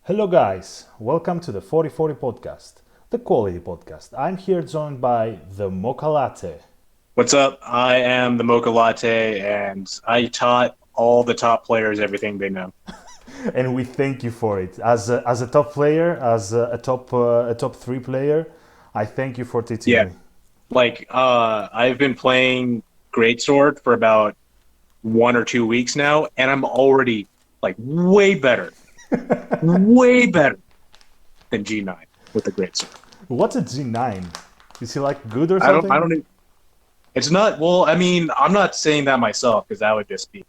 Hello, guys. Welcome to the 4040 podcast, the quality podcast. I'm here joined by the Mocha Latte. What's up? I am the Mocha Latte, and I taught all the top players everything they know. And we thank you for it. As a top player, as a top three player, I thank you for teaching Yeah, me. I've been playing Greatsword for about 1 or 2 weeks now, and I'm already like way better than G9 with the Greatsword. What's a G9? Is he like good or I something? don't. It's not. Well, I mean, I'm not saying that myself because that would just be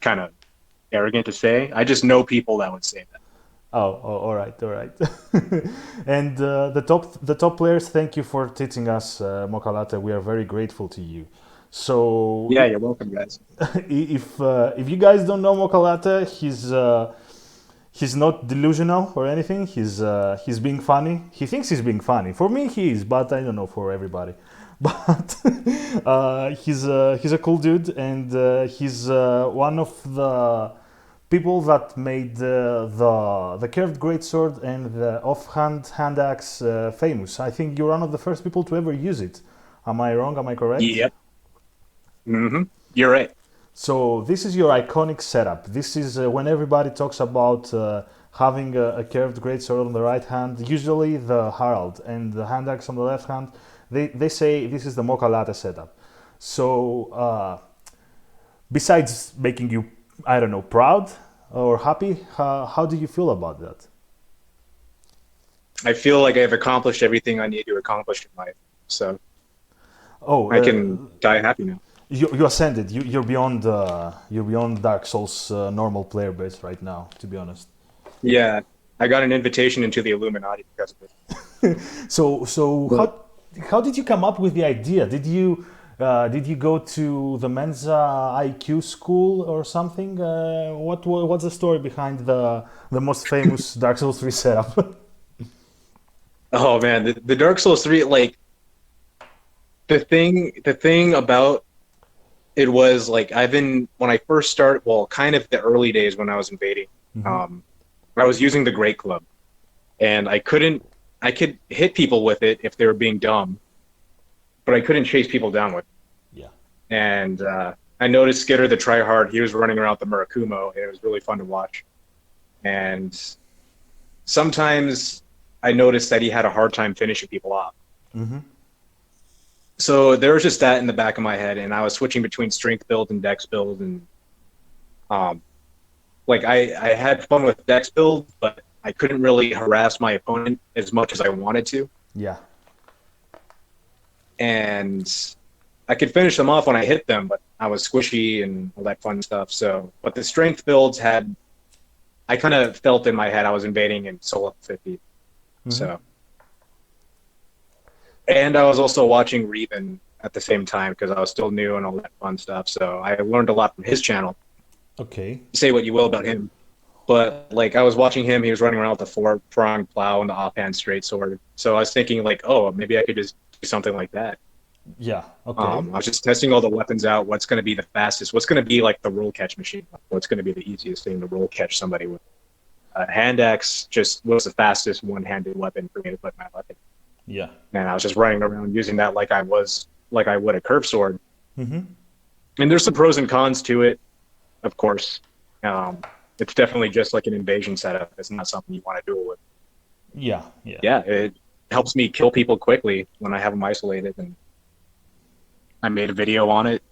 kind of arrogant to say. I just know people that would say that. Oh, all right, all right. And the top players, thank you for teaching us, Mocha Latte. We are very grateful to you. So Yeah, you're welcome, guys. if you guys don't know Mocha Latte, he's not delusional or anything. He's being funny. He thinks he's being funny. For me, he is, but I don't know for everybody. But he's a cool dude, and he's one of the people that made the curved greatsword and the offhand hand axe famous. I think you're one of the first people to ever use it. Am I wrong? Am I correct? Yep. Mm-hmm. You're right. So this is your iconic setup. This is when everybody talks about having a curved greatsword on the right hand, usually the Harald, and the hand axe on the left hand. They say this is the Mocha Latte setup. So besides making you, I don't know, proud or happy, how do you feel about that? I feel like I've accomplished everything I need to accomplish in life. So Oh, I can die happy now. you ascended. You're beyond Dark Souls normal player base right now. To be honest. Yeah, I got an invitation into the Illuminati because of it. So But how did you come up with the idea? Did you go to the Mensa IQ school or something? What's the story behind the most famous Dark Souls 3 setup? oh man, the Dark Souls 3, like the thing about it was like I've been when I first started, well, kind of the early days when I was invading, Hmm. um, I was using the Great Club, and I could hit people with it if they were being dumb, but I couldn't chase people down with it. Yeah. And I noticed Skitter the tryhard, he was running around with the Murakumo, and it was really fun to watch. And sometimes I noticed that he had a hard time finishing people off. Hmm. So there was just that in the back of my head, and I was switching between strength build and dex build, and um, I had fun with dex build, but I couldn't really harass my opponent as much as I wanted to, Yeah. and I could finish them off when I hit them, but I was squishy and all that fun stuff. So, but the strength builds had, I kind of felt in my head I was invading in solo 50. Hmm. So, and I was also watching Reven at the same time because I was still new and all that fun stuff. So I learned a lot from his channel. Okay. Say what you will about him, but like I was watching him, he was running around with the four-pronged plow and the offhand straight sword. So I was thinking like, oh, maybe I could just do something like that. Yeah. Okay. I was just testing all the weapons out. What's going to be the fastest? What's going to be like the roll catch machine? What's going to be the easiest thing to roll catch somebody with? Hand axe just was the fastest one-handed weapon for me to put in my weapon, Yeah. and I was just running around using that like I would a curve sword. Hmm. And there's some pros and cons to it, of course. Um, it's definitely just like an invasion setup. It's not something you want to duel with. Yeah. Yeah. Yeah, it helps me kill people quickly when I have them isolated, and I made a video on it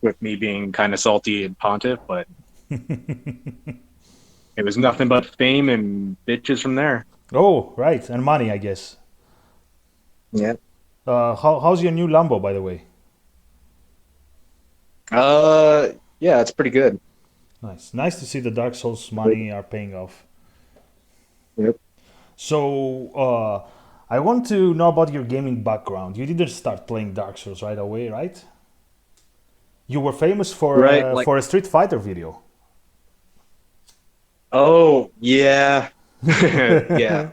with me being kind of salty and pontiff, but it was nothing but fame and bitches from there. Oh, right. And money, I guess. Yeah. How's your new Lambo, by the way? Yeah, it's pretty good. Nice. Nice to see the Dark Souls money are paying off. Yep. So, I want to know about your gaming background. You didn't start playing Dark Souls right away, right? You were famous Right. Like, for a Street Fighter video. oh yeah, yeah.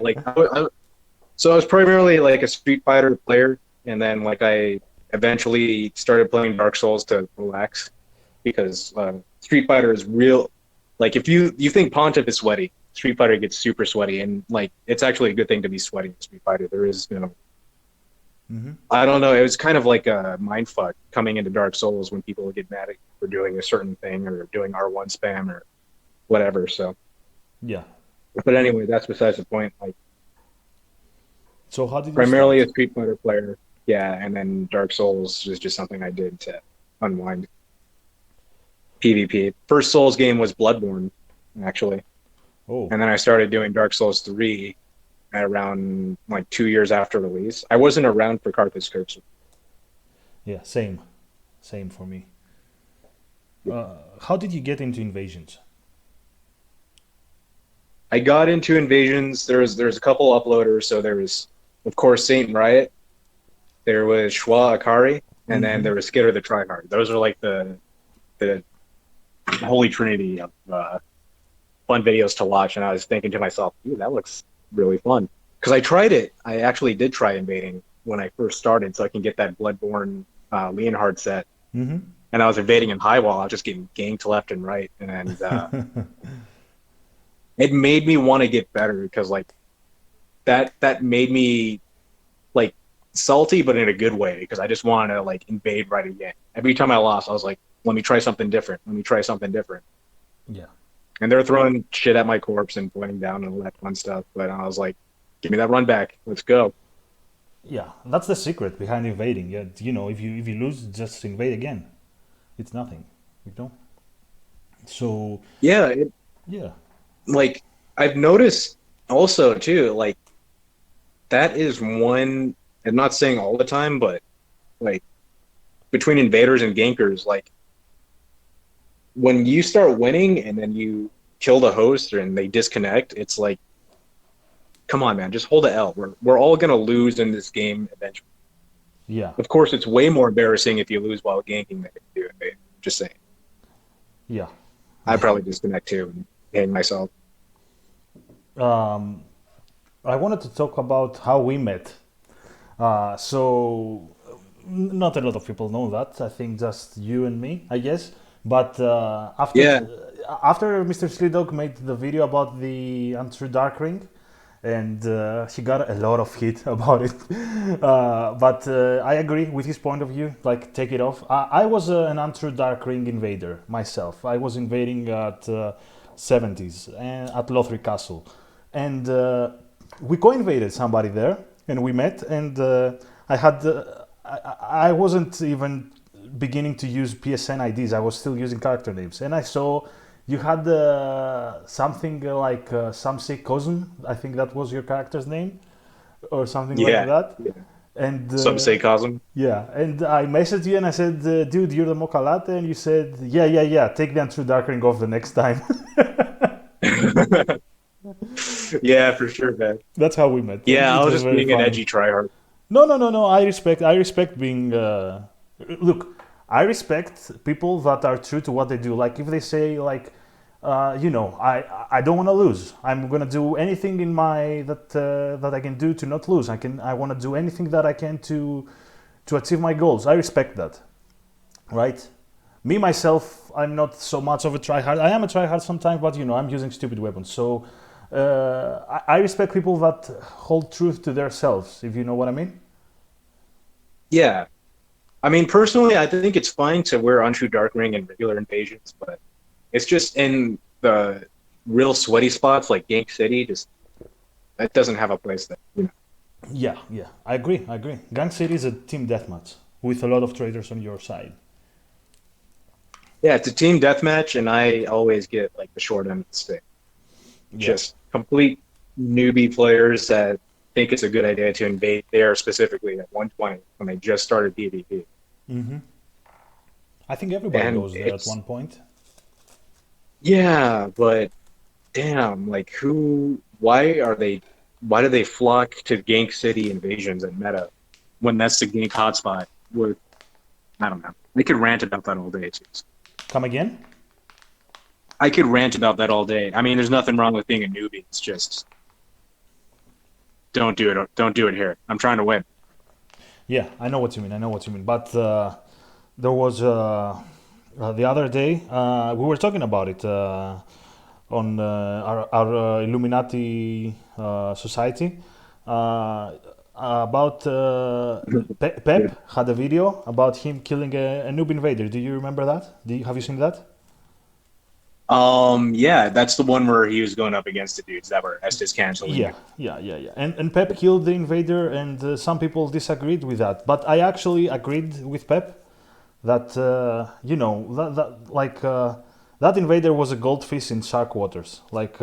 So I was primarily like a Street Fighter player, and then like I eventually started playing Dark Souls to relax because Street Fighter is real. Like if you think Pontiff is sweaty, Street Fighter gets super sweaty, and like it's actually a good thing to be sweaty in Street Fighter. There is, Hmm. I don't know, it was kind of like a mind fuck coming into Dark Souls when people would get mad at you for doing a certain thing or doing R1 spam or whatever. So, Yeah. but anyway, that's besides the point. Like So how did you primarily start? a Street Fighter player, yeah, and then Dark Souls was just something I did to unwind. PvP. First Souls game was Bloodborne, actually. Oh, And then I started doing Dark Souls 3 at around like 2 years after release. I wasn't around for Carthage Curse. yeah, same. Same for me. How did you get into Invasions? I got into Invasions. There's a couple uploaders. So there was, of course, Saint Riot. There was Schwa Akari, and then Hmm. there was Skitter the Tryhard. Those are like the holy trinity of fun videos to watch. And I was thinking to myself, "Ooh, that looks really fun." Because I tried it. I actually did try invading when I first started, so I can get that Bloodborne Leonhard set. Hmm. And I was invading in high wall. I was just getting ganked left and right, and it made me want to get better because like that made me like salty, but in a good way because I just wanted to like invade right again. Every time I lost, I was like, "Let me try something different. Let me try something different." Yeah. And they're throwing shit at my corpse and pointing down and all that fun stuff. But I was like, "Give me that run back. Let's go." Yeah, that's the secret behind invading. Yeah, if you lose, just invade again. It's nothing, you know. So Yeah, yeah, like I've noticed also too, like that is one. I'm not saying all the time, but like between invaders and gankers, like when you start winning and then you kill the host and they disconnect, it's like, come on, man, just hold the L. We're all gonna lose in this game eventually. yeah, Of course, it's way more embarrassing if you lose while ganking than if you do invade. Just saying, yeah. I'd probably disconnect too and hang myself. Um, I wanted to talk about how we met. So not a lot of people know that. I think just you and me, I guess. But Yeah, after Mr. Slidog made the video about the Untrue Dark Ring, and he got a lot of hit about it. But I agree with his point of view. Like, take it off. I was an Untrue Dark Ring invader myself. I was invading at 70s and at Lothric Castle, and we co-invaded somebody there, and we met. And I had I wasn't even beginning to use PSN IDs. I was still using character names, and I saw you had something like Samsei Cosm. I think that was your character's name, or something like yeah, that. yeah. And Some say Cosm. yeah, and I messaged you and I said, "Dude, you're the Mocha Latte," and you said, "Yeah, yeah, yeah. Take the Untrue Darkring off the next time." Yeah, for sure, man. That's how we met, and Yeah, I it was was just very being an funny. edgy tryhard. No, no, no, no. I respect being. Look, I respect people that are true to what they do. Like if they say like, I don't want to lose. I'm gonna do anything in my that I can do to not lose. I want to do anything that I can to achieve my goals. I respect that, right? Me myself, I'm not so much of a tryhard. I am a tryhard sometimes, but I'm using stupid weapons. So I respect people that hold truth to themselves. If you know what I mean. Yeah, I mean, personally, I think it's fine to wear Untrue Dark Ring in regular invasions, but it's just in the real sweaty spots like Gank City, just that doesn't have a place there. Yeah, yeah, I agree. I agree. Gang City is a team deathmatch with a lot of traders on your side. Yeah, it's a team deathmatch, and I always get like the short end of the stick. Yeah. Just complete newbie players that think it's a good idea to invade there specifically at 120 when they just started PvP. Hmm. I think everybody And goes there at it's, one point. yeah, but damn, like why do they flock to Gank City invasions and meta when that's the Gank hotspot with, I don't know. I could rant about that all day. Come again? I could rant about that all day. I mean, there's nothing wrong with being a newbie. It's just don't do it. Don't do it here. I'm trying to win. Yeah, I know what you mean. I know what you mean. But there was the other day we were talking about it. on our Illuminati society about Yeah. Pep had a video about him killing a noob invader. Do you remember that? Have you seen that? Yeah, that's the one where he was going up against the dudes that were Estes canceling Yeah, him. yeah. And Pep killed the invader, and some people disagreed with that. But I actually agreed with Pep that that invader was a goldfish in shark waters. Like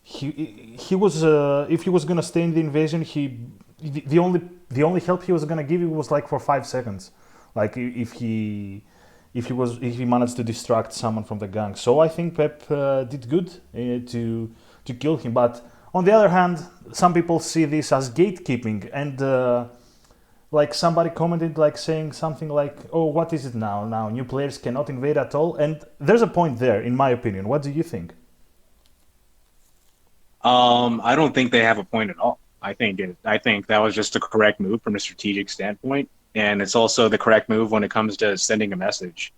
he was if he was gonna stay in the invasion, the only help he was gonna give you was like for 5 seconds, like if he managed to distract someone from the gang. So I think Pep did good to kill him. But on the other hand, some people see this as gatekeeping, and like somebody commented like saying something like, "Oh, what is it now? Now new players cannot invade at all." And there's a point there, in my opinion. What do you think? I don't think they have a point at all. I think that was just the correct move from a strategic standpoint, and it's also the correct move when it comes to sending a message.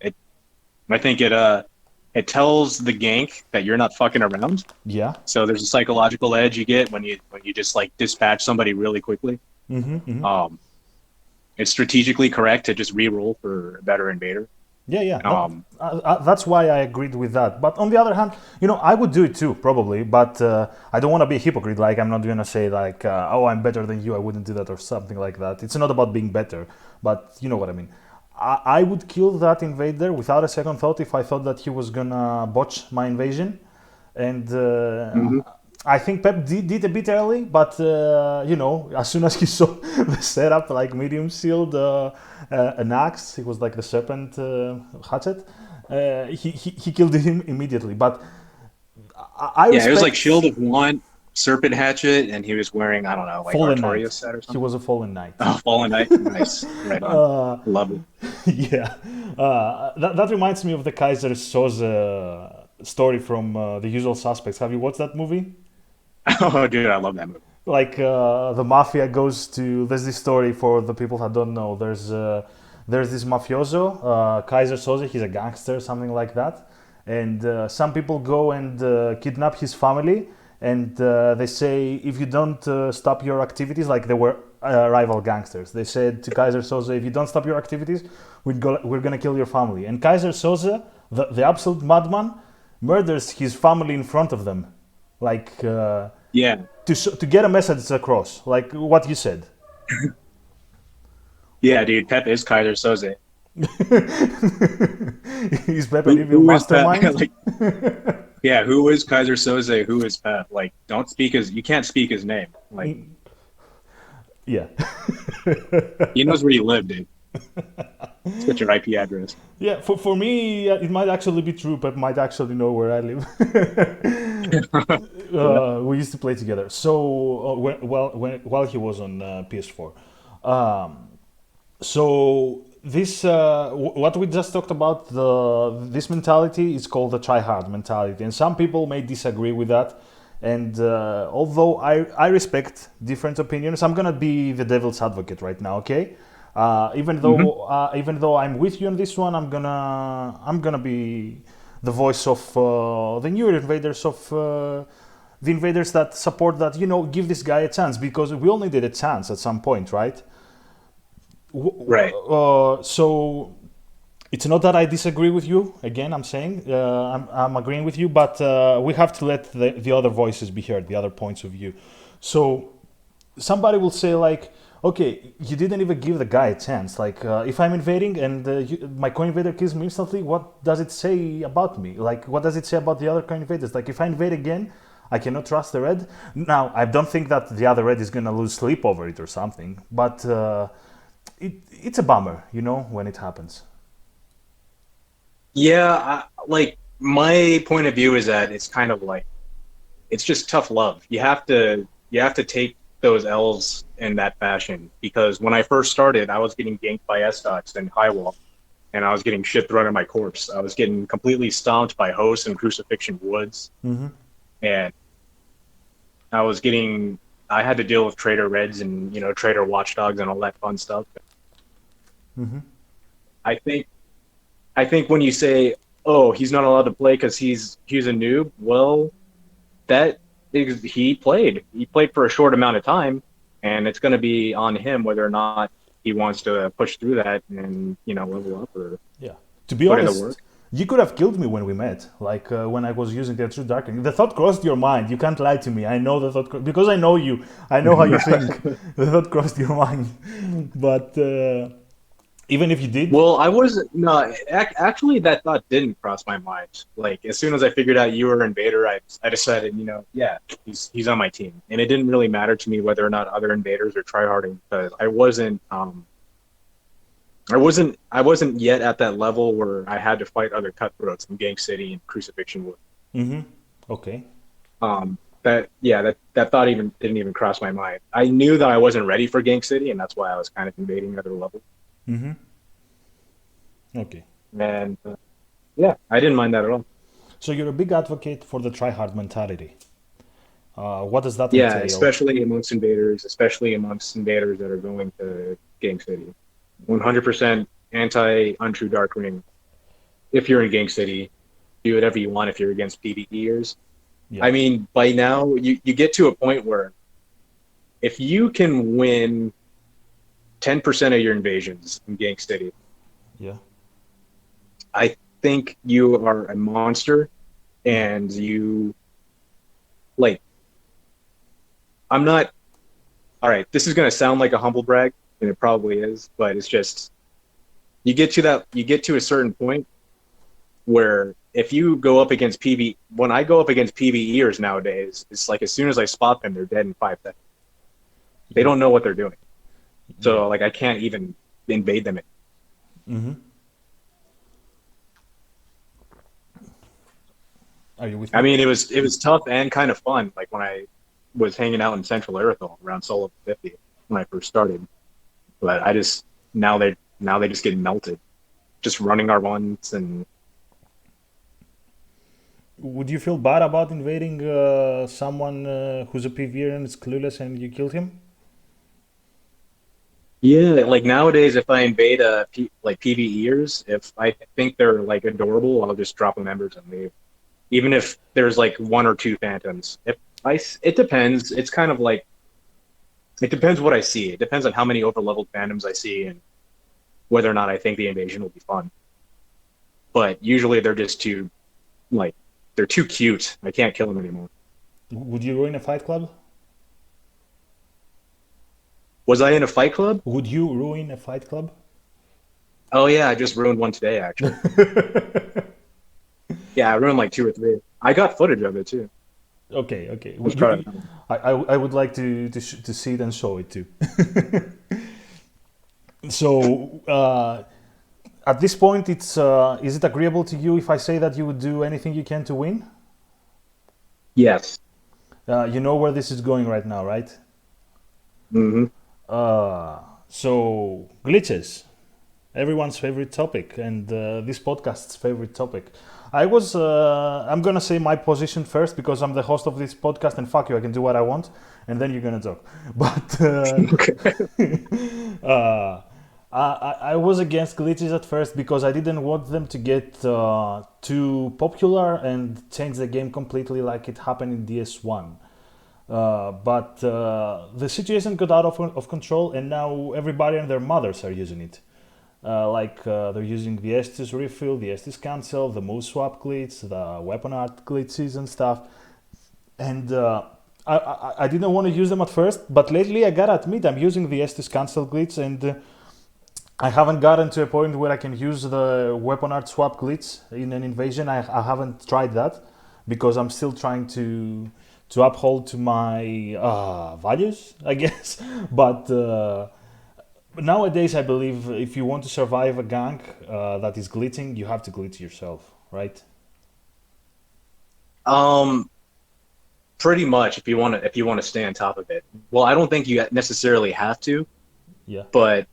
I think it tells the gank that you're not fucking around. Yeah. So there's a psychological edge you get when you just like dispatch somebody really quickly. Mm-hmm. Um, it's strategically correct to just re-roll for a better invader. Yeah. Um, That's why I agreed with that. But on the other hand, I would do it too, probably. But I don't want to be a hypocrite. Like, I'm not going to say, like, oh, I'm better than you. I wouldn't do that or something like that. It's not about being better. But you know what I mean. I would kill that invader without a second thought if I thought that he was going to botch my invasion. And mhm. I think Pep did a bit early, but as soon as he saw the setup, like medium shield, an axe, it was like the serpent hatchet. He killed him immediately. But I Yeah, it was like respect Shield of Want, Serpent Hatchet, and he was wearing, I don't know, like Fallen Knight. Artorias set or He something. was a Fallen Knight. Oh, Fallen Knight. Nice. Right on. Uh, Love it. yeah, that reminds me of the Kaiser Soze story from The Usual Suspects. Have you watched that movie? Oh, dude, I love that movie. Like the mafia goes to, there's this story for the people that don't know. There's this mafioso, Kaiser Soze. He's a gangster, something like that. And some people go and kidnap his family, and they say, if you don't stop your activities, like they were rival gangsters, they said to Kaiser Soze, if you don't stop your activities, we're gonna kill your family. And Kaiser Soze, the absolute madman, murders his family in front of them, like Yeah. to get a message across, like what you said. Yeah, dude, Pep is Kaiser Soze. Is Pep an evil Who is Pep? mastermind? Like, yeah, who is Kaiser Soze? Who is Pep? Like, don't speak his, you can't speak his name. Like, Yeah. he knows where you live, dude. Let's get your IP address. Yeah, for me, it might actually be true. Pep might actually know where I live. Yeah. We used to play together. So, while he was on PS4. Um, so this what we just talked about, this mentality is called the try hard mentality, and some people may disagree with that. And although I respect different opinions, I'm gonna be the devil's advocate right now. Okay, Hmm. even though I'm with you on this one, I'm gonna be the voice of the newer invaders, of the invaders that support that, give this guy a chance, because we all needed a chance at some point, right? Right. So it's not that I disagree with you. Again, I'm saying I'm agreeing with you, but we have to let the other voices be heard, the other points of view. So somebody will say like, okay, you didn't even give the guy a chance. Like if I'm invading and my co-invader kills me instantly, what does it say about me? Like what does it say about the other co-invaders? Like if I invade again, I cannot trust the red. Now I don't think that the other red is gonna lose sleep over it or something, but it's a bummer, when it happens. Yeah, like my point of view is that it's kind of like it's just tough love. You have to take those L's in that fashion because when I first started, I was getting ganked by S-Dots and Highwall, and I was getting shit thrown at my corpse. I was getting completely stomped by Hosts and Crucifixion Woods, Mm-hmm. and I had to deal with Trader Reds and Trader Watchdogs and all that fun stuff. Mm-hmm. I think I think when you say oh, he's not allowed to play because he's a noob. Well, that is, he played for a short amount of time, and it's going to be on him whether or not he wants to push through that and level up or Yeah. To be put in the honest, work. you could have killed me when we met, like when I was using the True Darkening. The thought crossed your mind. You can't lie to me. I know the thought because I know you. I know how you think. The thought crossed your mind. But even if you did, Well, I was no, actually that thought didn't cross my mind. Like as soon as I figured out you were Invader, I decided, yeah, he's on my team, and it didn't really matter to me whether or not other invaders are tryharding because I wasn't yet at that level where I had to fight other cutthroats in Gang City and Crucifixion Wood. mm-hmm. Okay. That thought even didn't even cross my mind. I knew that I wasn't ready for Gang City, and that's why I was kind of invading other levels. Mm-hmm. Okay. And yeah, I didn't mind that at all. So you're a big advocate for the try-hard mentality. What does that Yeah, entail? especially amongst invaders that are going to Gang City. 100% anti-untrue Dark Ring. If you're in Gang City, do whatever you want if you're against PvEers. Yeah. I mean, by now, you get to a point where if you can win 10% of your invasions in Gang City, Yeah. I think you are a monster and you, like, I'm not, all right, this is going to sound like a humble brag, and it probably is, but it's just, you get to a certain point where if you go up against when I go up against PvEers nowadays, it's like as soon as I spot them, they're dead in 5 seconds. They Yeah. don't know what they're doing. Yeah. So like I can't even invade them. Mm-hmm. Are you with I me? mean, it was tough and kind of fun. Like when I was hanging out in Central Aerothal around Solo 50 when I first started, but I just now they just get melted, just running our ones and Would you feel bad about invading someone who's a PvE and is clueless and you killed him? yeah. Like nowadays, if I invade like PvEers, if I think they're like adorable, I'll just drop them members and leave. Even if there's like one or two phantoms. It depends. It's kind of like it depends what I see. It depends on how many overleveled phantoms I see and whether or not I think the invasion will be fun. But usually like they're too cute. I can't kill them anymore. Would you ruin a fight club? Was I in a fight club? Would you ruin a fight club? Oh yeah, I just ruined one today actually. Yeah, I ruined like two or three. I got footage of it too. Okay, okay. I was proud of that. I would like to see it and show it too. So at this point, it's is it agreeable to you if I say that you would do anything you can to win? Yes. You know where this is going right now, right? Hmm. Uh, so glitches, everyone's favorite topic, and this podcast's favorite topic. I'm gonna say my position first because I'm the host of this podcast, and fuck you, I can do what I want, and then you're gonna talk. But Okay. uh, I was against glitches at first because I didn't want them to get too popular and change the game completely like it happened in DS1. But the situation got out of control, and now everybody and their mothers are using it. They're using the Estus refill, the Estus cancel, the move swap glitch, the weapon art glitches and stuff. And I didn't want to use them at first, but lately I gotta admit I'm using the Estus cancel glitch, and I haven't gotten to a point where I can use the weapon art swap glitch in an invasion. I haven't tried that because I'm still trying to uphold to my values, I guess. But nowadays, I believe if you want to survive a gank that is glitching, you have to glitch yourself, right? Um, Pretty much if you want to stay on top of it. Well, I don't think you necessarily have to, Yeah. but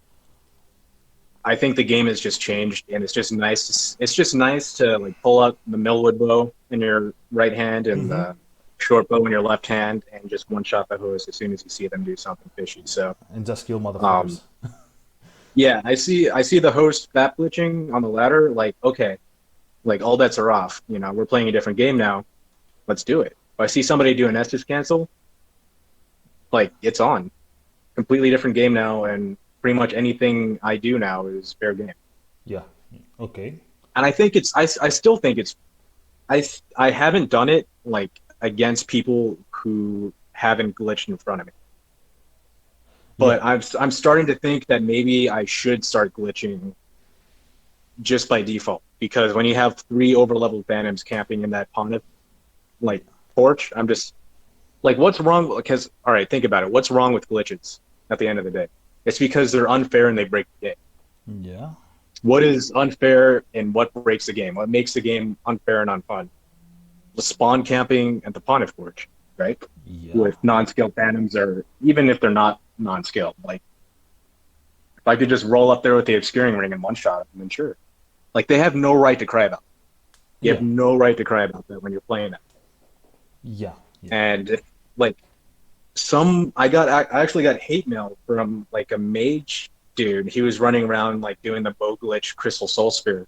I think the game has just changed, and it's just nice to like pull out the Millwood bow in your right hand and Mm-hmm. the short bow in your left hand, and just one shot the host as soon as you see them do something fishy. So, And just kill um, motherfuckers. yeah, I see the host fat glitching on the ladder. Like, okay, Like all bets are off. You know, we're playing a different game now. Let's do it. If I see somebody do an Estus cancel, like it's on. Completely different game now, and pretty much anything I do now is fair game. Yeah. Okay. And I think I still think it's I haven't done it like against people who haven't glitched in front of me. Yeah. But I'm starting to think that maybe I should start glitching just by default, because when you have 3 overleveled phantoms camping in that pond like porch, I'm just like, what's wrong? Because all right, think about it. What's wrong with glitches at the end of the day? It's because they're unfair and they break the game. Yeah. What is unfair and what breaks the game? What makes the game unfair and unfun? The spawn camping and the pond porch, right? Yeah. With non-skilled phantoms, or even if they're not non-skilled, like if I could just roll up there with the obscuring ring and one shot them, then sure. Like they have no right to cry about it. You Yeah. have no right to cry about that when you're playing that. Yeah. Yeah. And like I actually got hate mail from like a mage dude. He was running around like doing the bow glitch Crystal Soul Spear,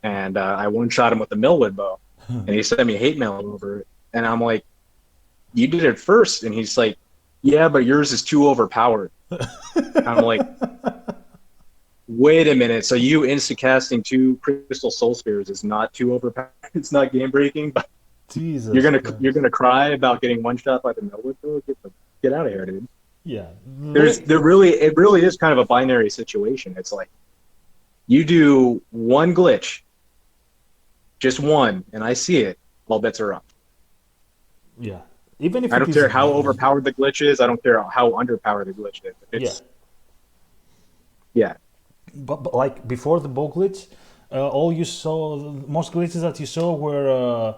and I one shot him with the Millwood bow, and he sent me hate mail over it. And I'm like, you did it first, and he's like, yeah, but yours is too overpowered. I'm like, wait a minute. So you insta casting 2 Crystal Soul Spears is not too overpowered. It's not game breaking, but Jesus you're Christ. gonna cry about getting one shot by the Millwood bow. Get out of here, dude. Yeah. It really is kind of a binary situation. It's like you do one glitch, just one, and I see it, all bets are up. Yeah. Even if I it don't is. care how overpowered the glitch is. I don't care how underpowered the glitch is. Yeah. Yeah. But like before the bow glitch, all you saw, most glitches that you saw were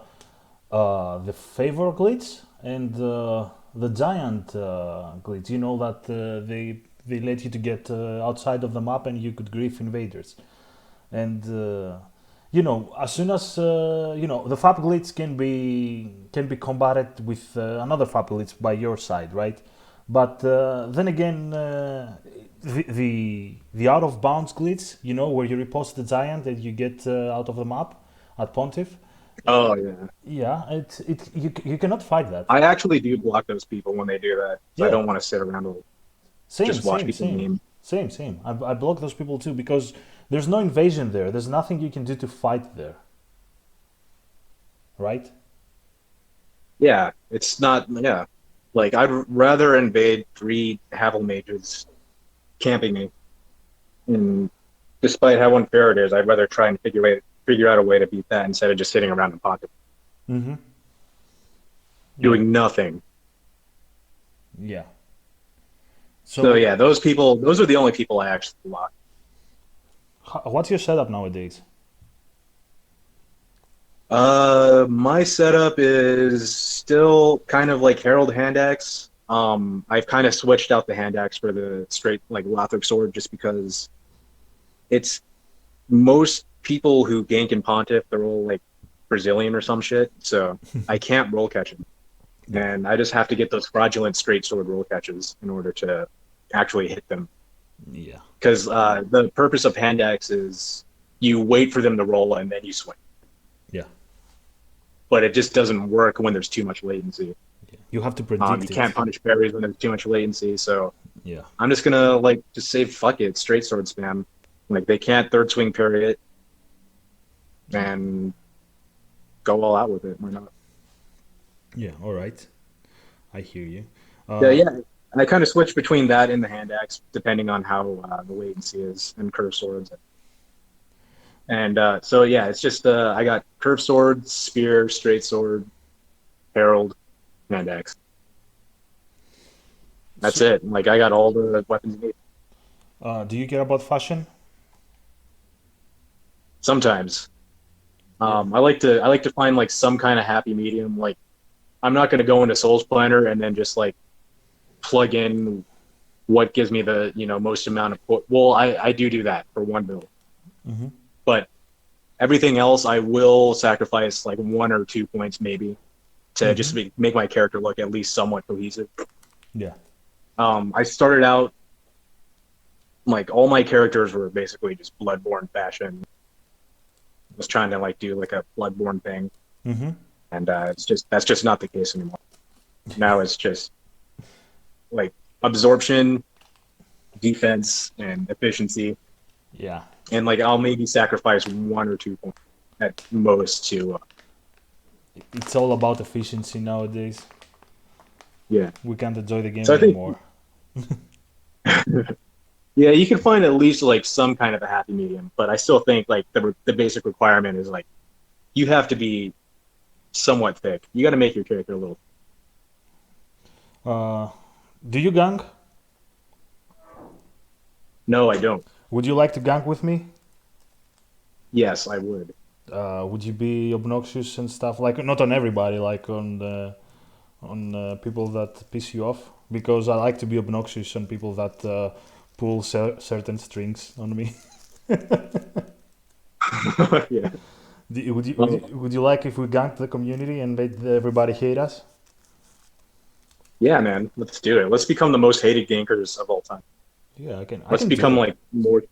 the favor glitch and the giant glitch. You know that they let you to get outside of the map and you could grief invaders. And as soon as the fab glitch can be combated with another fab glitch by your side, right? But then again, the out of bounds glitch, where you repost the giant and you get out of the map at Pontiff. Oh yeah. Yeah, you cannot fight that. I actually do block those people when they do that. I Yeah, don't want to sit around and same, just watch same, people same, meme. same. I block those people too because there's no invasion there. There's nothing you can do to fight there, right? Yeah, it's not. Yeah, like I'd rather invade 3 Havel mages camping me, and despite how unfair it is, I'd rather try and figure out a way to beat that instead of just sitting around in pocket Mm-hmm. Yeah, doing nothing. yeah. So So, yeah, those are the only people I actually block. what's your setup nowadays? My setup is still kind of like Herald hand axe. I've kind of switched out the hand axe for the straight like Lothric sword just because it's most people who gank in Pontiff, they're all like Brazilian or some shit. So I can't roll catch them. Yeah, And I just have to get those fraudulent straight sword roll catches in order to actually hit them. yeah, Because the purpose of hand axe is you wait for them to roll and then you swing. yeah, But it just doesn't work when there's too much latency. yeah. You have to You predict can't it. punish parries when there's too much latency. So Yeah, I'm just gonna like just say fuck it, straight sword spam. Like they can't third swing parry it and go all out with it. Why not? yeah. All right, I hear you. Yeah, Uh, yeah. And I kind of switch between that and the hand axe depending on how the latency is and curved swords. And so yeah, it's just I got curved sword, spear, straight sword, herald, hand axe. That's so, it. Like I got all the weapons you need. do you care about fashion? Sometimes Yeah, I like to find like some kind of happy medium. Like I'm not going to go into Souls Planner and then just like plug in what gives me the most amount of well I do that for one build, mm-hmm. but everything else I will sacrifice like 1 or 2 points maybe to Mm-hmm. just make my character look at least somewhat cohesive. Yeah, I started out like all my characters were basically just Bloodborne fashion, was trying to like do like a Bloodborne thing, Mm-hmm. and that's just not the case anymore. Now it's just like absorption, defense, and efficiency, Yeah, and like I'll maybe sacrifice 1 or 2 points at most to it's all about efficiency nowadays. yeah. We can't enjoy the game So I think anymore. yeah, you can find at least like some kind of a happy medium, but I still think like the basic requirement is like you have to be somewhat thick. You got to make your character a little. Uh, do you gank? No, I don't. Would you like to gank with me? Yes, I would. Would you be obnoxious and stuff? Like not on everybody, like on people that piss you off. Because I like to be obnoxious on people that pull certain strings on me. Yeah. Would you like if we ganked the community and made everybody hate us? Yeah, man. Let's do it. Let's become the most hated gankers of all time. Yeah, I Let's can do become that. like more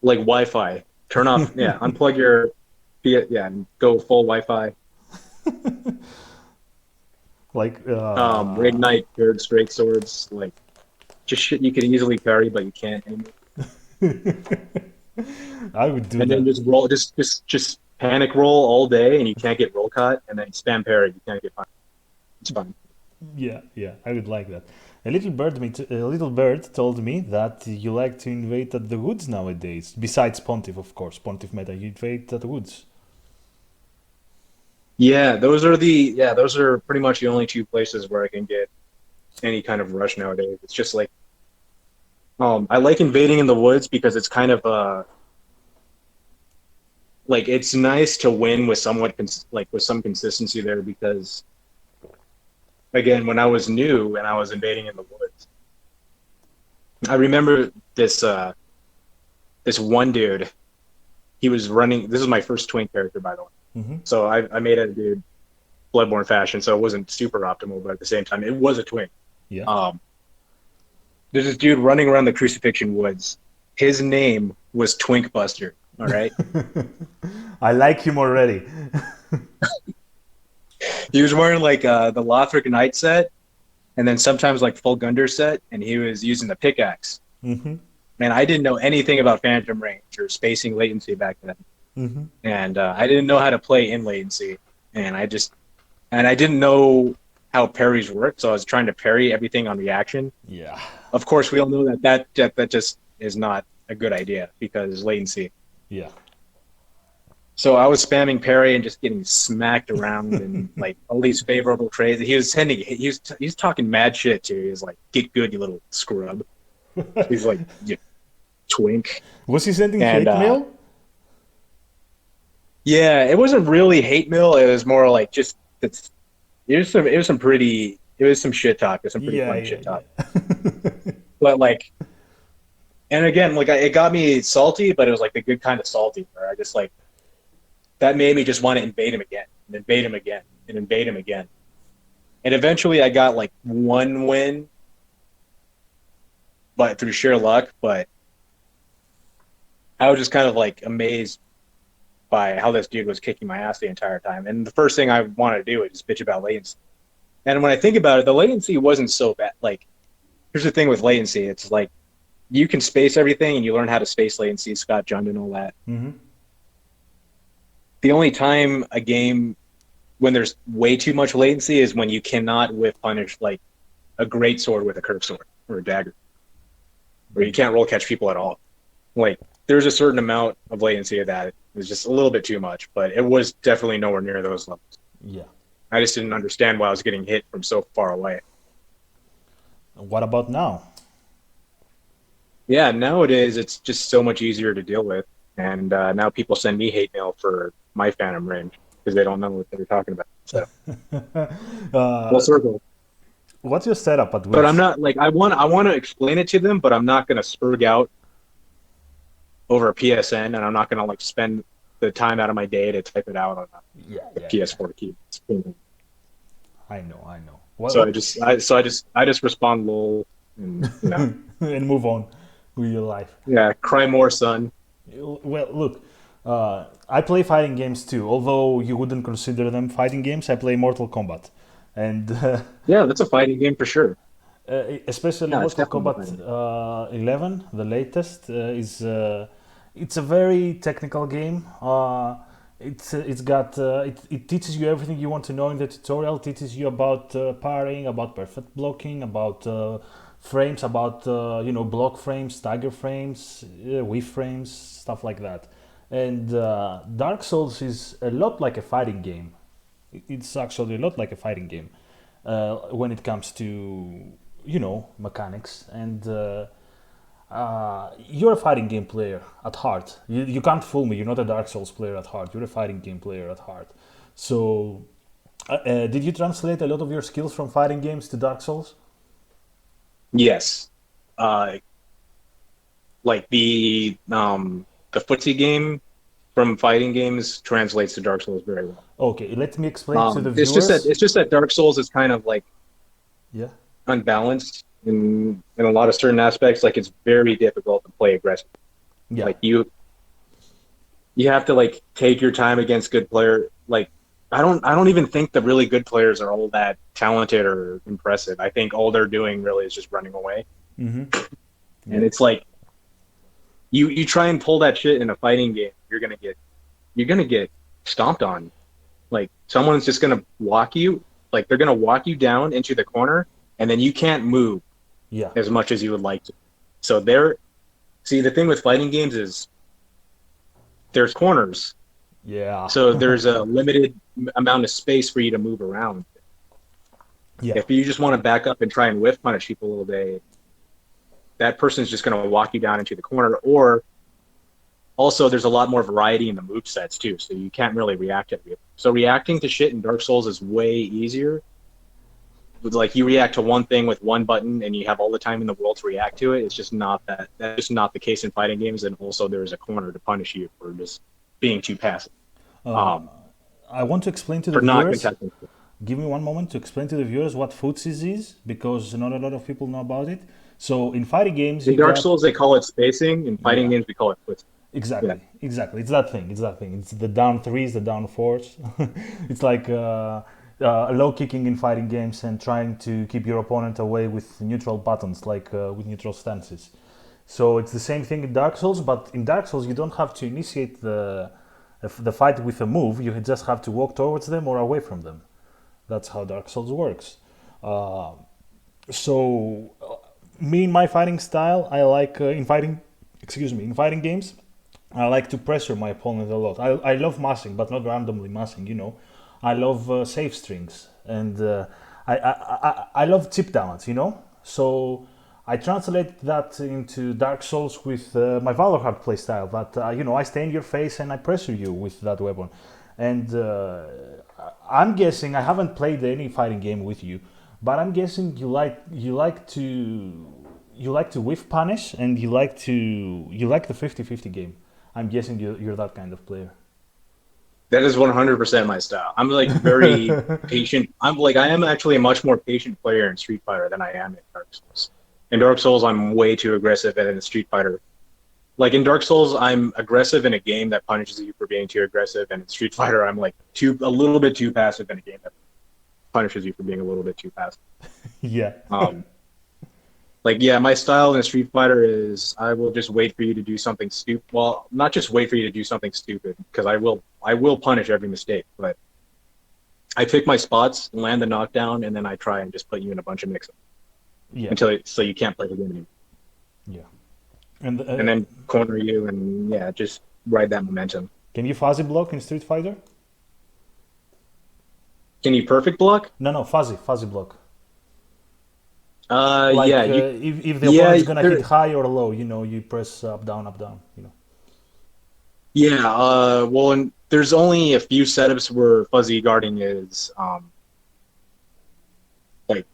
like Wi-Fi. Turn off. Yeah, unplug your. Yeah, and go full Wi-Fi. Like Reignite paired straight swords. Like just shit you can easily parry, but you can't. I would do And then that. just roll. Just panic roll all day, and you can't get roll caught. And then spam parry. You can't get fine. It's fine. Yeah, yeah, I would like that. A little bird told me that you like to invade at the woods nowadays. Besides Pontiff, of course, Pontiff meta, you invade at the woods. Yeah, those are pretty much the only 2 places where I can get any kind of rush nowadays. It's just like I like invading in the woods because it's kind of like it's nice to win with like with some consistency there because again when I was new and I was invading in the woods, I remember this one dude. He was running. This is my first twink character, by the way. Mm-hmm. So I made it a dude Bloodborne fashion, so it wasn't super optimal, but at the same time, it was a twink. Yeah. There's this dude running around the Crucifixion Woods. His name was Twink Buster. All right. I like him already. He was wearing like the Lothric Knight set, and then sometimes like full Gundar set, and he was using the pickaxe. Mm-hmm. Man, I didn't know anything about phantom range or spacing latency back then, Mm-hmm. and I didn't know how to play in latency, and I didn't know how parries work, so I was trying to parry everything on reaction. Yeah. Of course, we all know that just is not a good idea because latency. Yeah. So I was spamming parry and just getting smacked around and like all these favorable trades. He was talking mad shit too. He was like, "Get good, you little scrub." He's like, "You twink." Was he sending And hate mail? yeah, it wasn't really hate mail. It was more like just it was some shit talk. It was some pretty Yeah, funny yeah, shit talk. yeah. But like, and again, like it got me salty, but it was like the good kind of salty where I just like that made me just want to invade him again and invade him again and invade him again. And eventually I got like one win, but through sheer luck. But I was just kind of like amazed by how this dude was kicking my ass the entire time. And the first thing I wanted to do was just bitch about latency. And when I think about it, the latency wasn't so bad. Like, here's the thing with latency. It's like you can space everything and you learn how to space latency, Scott Jund and all that. Mm-hmm. The only time a game when there's way too much latency is when you cannot whiff punish like a great sword with a curved sword or a dagger, or you can't roll catch people at all. Like there's a certain amount of latency of that. It was just a little bit too much, but it was definitely nowhere near those levels. Yeah. I just didn't understand why I was getting hit from so far away. What about now? Yeah, nowadays it's just so much easier to deal with, and now people send me hate mail for my Phantom range because they don't know what they're talking about. So full circle. What's your setup at But Wix? I'm not like I want to explain it to them, but I'm not going to spurg out over a PSN, and I'm not going to like spend the time out of my day to type it out on a PS4 key. I know. So I just respond lol and And move on with your life. yeah, cry more, son. Well, look, I play fighting games too, although you wouldn't consider them fighting games. I play Mortal Kombat, and Yeah, that's a fighting game for sure. especially Yeah, it's Mortal definitely a Kombat fighting game. 11, the latest, is it's a very technical game. It's got it teaches you everything you want to know in the tutorial. Teaches you about parrying, about perfect blocking, about frames, about block frames, stagger frames, whiff frames, stuff like that. And Dark Souls is a lot like a fighting game. It's actually a lot like a fighting game when it comes to mechanics. And you're a fighting game player at heart. You can't fool me. You're not a Dark Souls player at heart. You're a fighting game player at heart. So did you translate a lot of your skills from fighting games to Dark Souls? Yes. Uh, like the footsie game from fighting games translates to Dark Souls very well. Okay, let me explain to the It's viewers. just that Dark Souls is kind of like Yeah. unbalanced in a lot of certain aspects. Like it's very difficult to play aggressive. Yeah. Like you have to like take your time against good player. Like I don't even think the really good players are all that talented or impressive. I think all they're doing really is just running away. Mm-hmm. And Yeah. it's like you try and pull that shit in a fighting game, you're gonna get stomped on. Like someone's just gonna walk you, like they're gonna walk you down into the corner, and then you can't move Yeah. as much as you would like to. So there, see the thing with fighting games is there's corners, Yeah. so there's a limited amount of space for you to move around. Yeah. If you just want to back up and try and whiff punish people all day, that person's just gonna walk you down into the corner, or also there's a lot more variety in the move sets too, so you can't really react to it. So reacting to shit in Dark Souls is way easier. Like you react to one thing with one button and you have all the time in the world to react to it. It's just not that. That's just not the case in fighting games. And also there's a corner to punish you for just being too passive. Uh, Um, I want to explain to the for not viewers. contesting. Give me one moment to explain to the viewers what footsies is, because not a lot of people know about it. So in fighting games, In you Dark got Souls they call it spacing. In fighting yeah, games we call it foot. Yeah. exactly, exactly. It's that thing. It's that thing. It's the down threes, the down fours. It's like low kicking in fighting games and trying to keep your opponent away with neutral buttons, like with neutral stances. So it's the same thing in Dark Souls, but in Dark Souls you don't have to initiate the fight with a move. You just have to walk towards them or away from them. That's how Dark Souls works. Uh, so me in my fighting style, I like in fighting games, I like to pressure my opponent a lot. I love massing, but not randomly massing. I love save strings, and I love chip damage. So I translate that into Dark Souls with my Valorant playstyle. That I stay in your face and I pressure you with that weapon. And I'm guessing I haven't played any fighting game with you, but I'm guessing you like to whiff punish, and you like the 50-50 game. I'm guessing you're that kind of player. That is 100% my style. I'm like very patient. I am actually a much more patient player in Street Fighter than I am in Dark Souls. In Dark Souls, I'm way too aggressive, and in Street Fighter, like in Dark Souls, I'm aggressive in a game that punishes you for being too aggressive, and in Street Fighter, I'm like a little bit too passive in a game that punishes you for being a little bit too passive. Yeah. Um, like yeah, my style in Street Fighter is I will just wait for you to do something stupid. Well, not just wait for you to do something stupid, because I will punish every mistake, but I pick my spots, land the knockdown, and then I try and just put you in a bunch of mix-ups Yeah. until so you can't play the game anymore, Yeah. And and then corner you and yeah, just ride that momentum. can you fuzzy block in Street Fighter? Can you perfect block? No, no, fuzzy block. Yeah, Like you if the yeah opponent's gonna hit there high or low, you press up, down, up, down. yeah. Well, and there's only a few setups where fuzzy guarding is like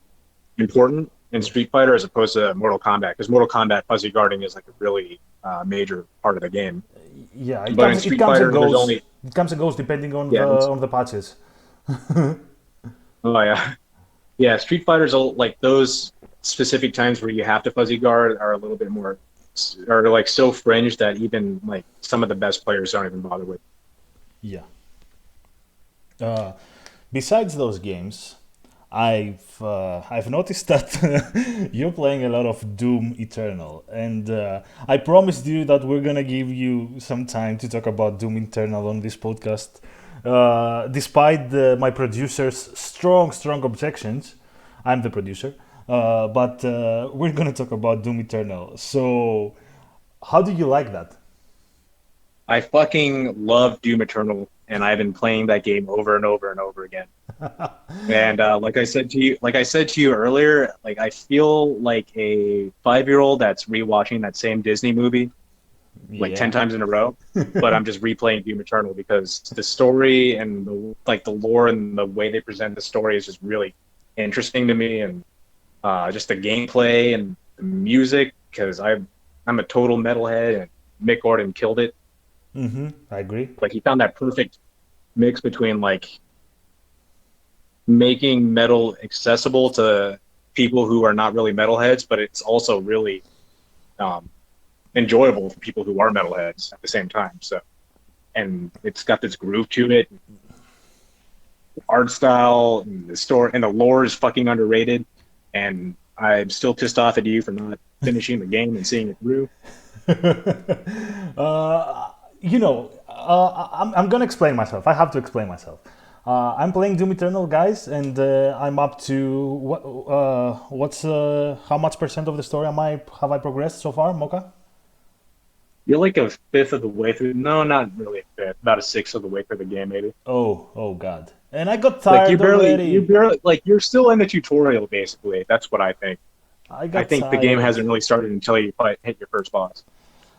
important in Yeah. Street Fighter as opposed to Mortal Kombat, because Mortal Kombat fuzzy guarding is like a really major part of the game. Yeah, it But in comes it Street comes and Fighter, there's goes. only It comes and goes depending on yeah. the patches. Oh yeah, yeah. Street Fighters like those specific times where you have to fuzzy guard are a little bit more are like so fringe that even like some of the best players don't even bother with. Yeah. Uh, Besides those games, I've noticed that you're playing a lot of Doom Eternal, and I promised you that we're gonna give you some time to talk about Doom Eternal on this podcast. Despite my producer's strong objections, I'm the producer, but we're gonna talk about Doom Eternal. So, how do you like that? I fucking love Doom Eternal, and I've been playing that game over and over and over again. And like I said to you earlier, like I feel like a 5-year-old that's rewatching that same Disney movie like 10 Yeah. times in a row, but I'm just replaying Doom Eternal because the story and the lore and the way they present the story is just really interesting to me, and just the gameplay and the music because I'm a total metalhead, and Mick Gordon killed it. I agree. Like he found that perfect mix between like making metal accessible to people who are not really metalheads, but it's also really um, enjoyable for people who are metalheads at the same time. So, and it's got this groove to it, art style, and the story, and the lore is fucking underrated. And I'm still pissed off at you for not finishing the game and seeing it through. uh, I'm gonna explain myself. I have to explain myself. I'm playing Doom Eternal, guys, and I'm up to what's how much percent of the story am I have I progressed so far, Mocha? You're like a fifth of the way through. No, not really a fifth. About a sixth of the way through the game, maybe. Oh God! And I got Like tired you already. barely, like you're still in the tutorial, basically. That's what I think. I I got think the game tired. hasn't really started until you hit your first boss.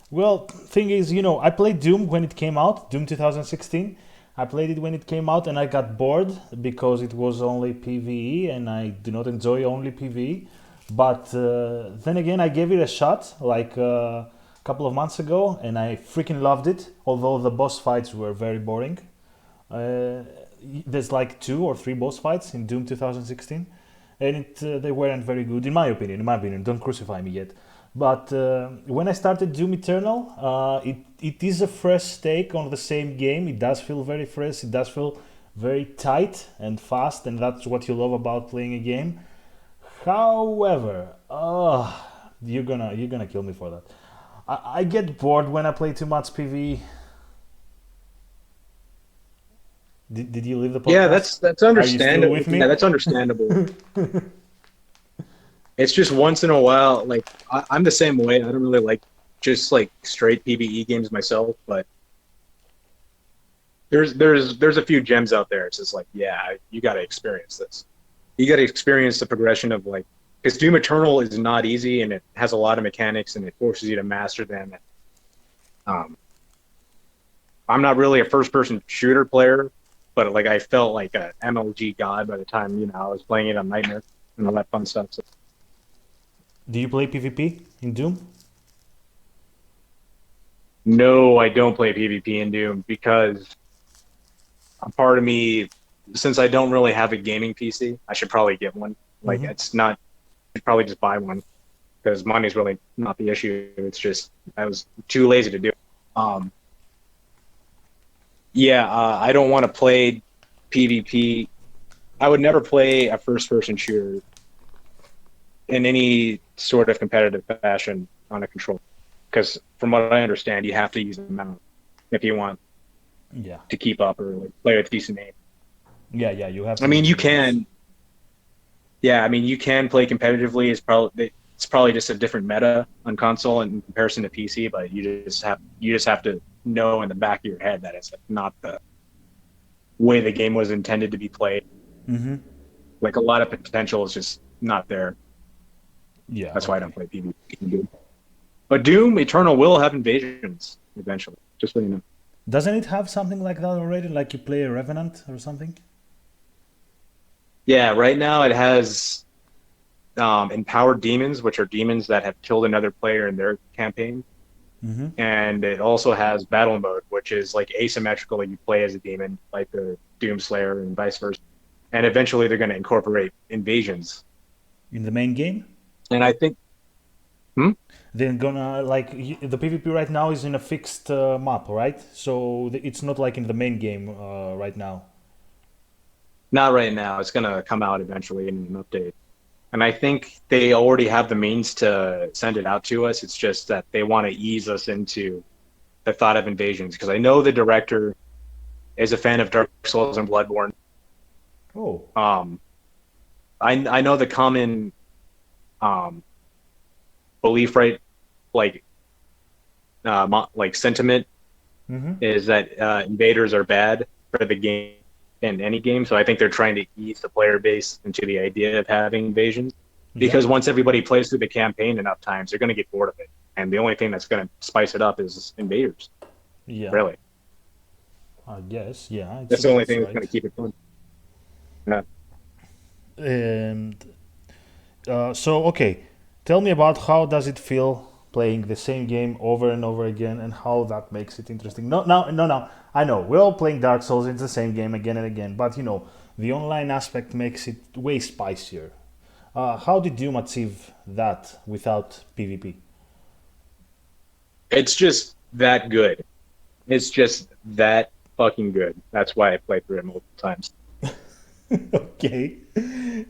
Well, thing is, I played Doom when it came out, Doom 2016. I played it when it came out and I got bored because it was only PvE and I do not enjoy only PvE. But then again, I gave it a shot like a couple of months ago and I freaking loved it, although the boss fights were very boring. Uh, there's like 2 or 3 boss fights in Doom 2016, and they weren't very good in my opinion. In my opinion, don't crucify me yet. But when I started Doom Eternal, it is a fresh take on the same game. It does feel very fresh. It does feel very tight and fast, and that's what you love about playing a game. However, you're gonna kill me for that. I get bored when I play too much PvE. Did you leave the Yeah, podcast? that's Are you still understandable. with Yeah, me? that's understandable. It's just once in a while, like I'm the same way. I don't really like just like straight PvE games myself, but there's a few gems out there. It's just like, yeah, you got to experience this. You got to experience the progression of like, because Doom Eternal is not easy and it has a lot of mechanics and it forces you to master them. And, um, I'm not really a first-person shooter player, but like I felt like a MLG god by the time I was playing it on Nightmare and all that fun stuff. So, Do you play PvP in Doom? no, I don't play PvP in Doom because a part of me, since I don't really have a gaming PC, I should probably get one. Like Mm-hmm. it's not, I should probably just buy one because money's really not the issue. It's just I was too lazy to do it. Um, yeah, I don't want to play PvP. I would never play a first-person shooter in any sort of competitive fashion on a controller because from what I understand, you have to use a mouse if you want Yeah, to keep up or like play with decent aim. yeah. You have I to mean, use you the mouse. can, yeah. I mean, you can play competitively. It's probably just a different meta on console in comparison to PC. But you just have to know in the back of your head that it's like not the way the game was intended to be played. Mm-hmm. Like a lot of potential is just not there. Yeah. That's why I don't Okay. play PvP. But Doom Eternal will have invasions eventually. Just so you know. Doesn't it have something like that already? Like you play a revenant or something? Yeah, right now it has empowered demons, which are demons that have killed another player in their campaign. Mm-hmm. And it also has battle mode, which is like asymmetrical. You play as a demon, like the Doom Slayer, and vice versa. And eventually, they're going to incorporate invasions. In the main game? And I think, Hmm? They're gonna like the PvP right now is in a fixed map, right? So it's not like in the main game right now. Not right now. It's gonna come out eventually in an update. And I think they already have the means to send it out to us. It's just that they want to ease us into the thought of invasions because I know the director is a fan of Dark Souls and Bloodborne. Oh. Um, I know the common um, belief, right? Like like sentiment Mm-hmm. is that invaders are bad for the game in any game. So I think they're trying to ease the player base into the idea of having invasions Yeah. because once everybody plays through the campaign enough times, they're going to get bored of it. And the only thing that's going to spice it up is invaders. Yeah. Really, I guess. Yeah. that's the only It's thing that's going right. to keep it fun. Yeah. And so okay, tell me about how does it feel playing the same game over and over again, and how that makes it interesting. No, no, no, no. I know we're all playing Dark Souls. It's the same game again and again, but the online aspect makes it way spicier. How did Doom achieve that without PvP? It's just that good. It's just that fucking good. That's why I played through it multiple times. Okay,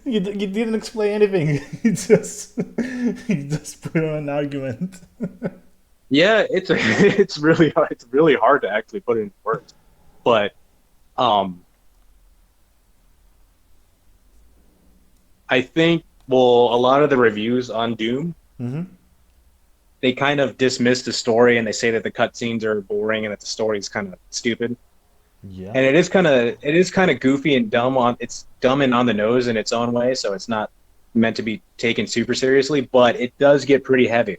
you didn't explain anything. You just put on an argument. Yeah, it's it's really hard to actually put it into words. But um, I think well, a lot of the reviews on Doom Mm-hmm. they kind of dismiss the story and they say that the cutscenes are boring and that the story is kind of stupid. Yeah. And it is kind of goofy and dumb on it's dumb and on the nose in its own way, so it's not meant to be taken super seriously, but it does get pretty heavy.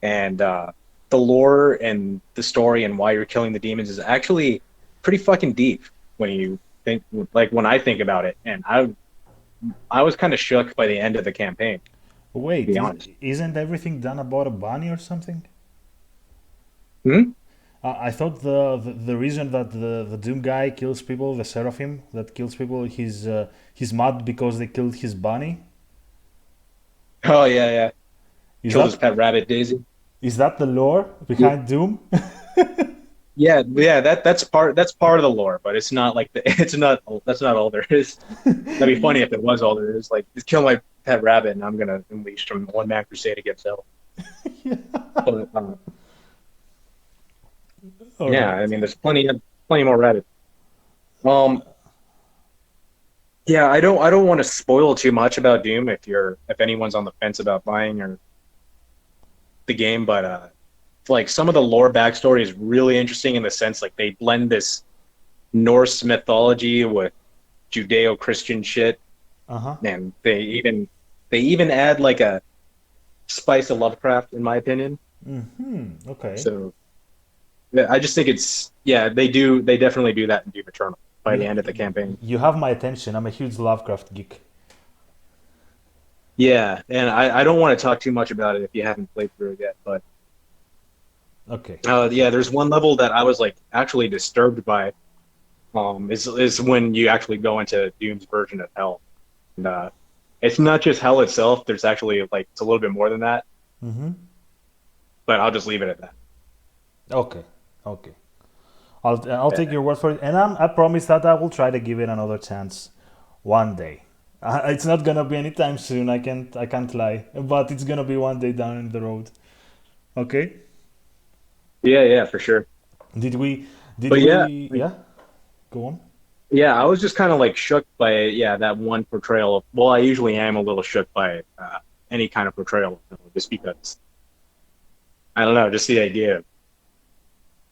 And the lore and the story and why you're killing the demons is actually pretty fucking deep when you think like when I think about it. And I was kind of shook by the end of the campaign, to Wait, be honest. isn't everything done about a bunny or something? Hmm? I thought the reason that the Doom guy kills people, the Seraphim that kills people, he's mad because they killed his bunny. Oh yeah, yeah. Is Killed his that pet rabbit Daisy. is that the lore behind Doom? Yeah, yeah, that's part of the lore, but it's not like the, it's not that's not all there is. That'd be funny if it was all there is. Like, just kill my pet rabbit, and I'm gonna unleash from one man crusade against hell. But All yeah, right. I mean, there's plenty more rabbits. Um, yeah, I don't want to spoil too much about Doom if anyone's on the fence about buying or the game, but like some of the lore backstory is really interesting in the sense like they blend this Norse mythology with Judeo-Christian shit, Uh huh. and they even add like a spice of Lovecraft, in my opinion. Hmm. Okay. So yeah, I just think it's yeah, they definitely do that in Doom Eternal by the You end of the campaign. you have my attention. I'm a huge Lovecraft geek. Yeah, and I don't want to talk too much about it if you haven't played through it yet, but Okay. yeah, there's one level that I was like actually disturbed by. Is when you actually go into Doom's version of Hell, and it's not just Hell itself. There's actually like it's a little bit more than that, Mm-hmm. but I'll just leave it at that. Okay. Okay. I'll take Yeah. your word for it, and I promise that I will try to give it another chance one day. It's not gonna be anytime soon. I can't lie, but it's gonna be one day down the road. Okay. Yeah, yeah, for sure. Did we? Did But yeah, we? like, Yeah. Go on. yeah, I was just kind of like shook by yeah that one portrayal of. Well, I usually am a little shook by any kind of portrayal of Hell, just because I don't know, just the idea of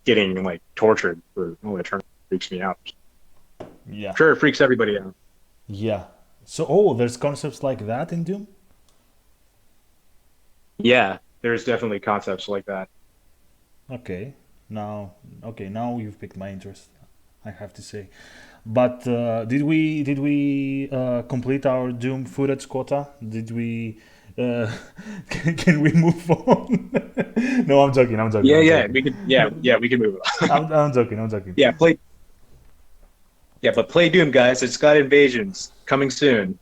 getting like tortured for all eternity freaks me out. Yeah. Sure, it freaks everybody out. Yeah. So, oh, there's concepts like that in Doom. Yeah, there's definitely concepts like that. Okay. Now, okay, now you've piqued my interest. I have to say. But did we complete our Doom footage quota? Did we? Can we move on? No, I'm joking. I'm joking. Yeah, I'm yeah, joking. we could. Yeah, yeah, we can move on. I'm joking. I'm joking. Yeah, play. Yeah, but play Doom, guys. It's got invasions coming soon.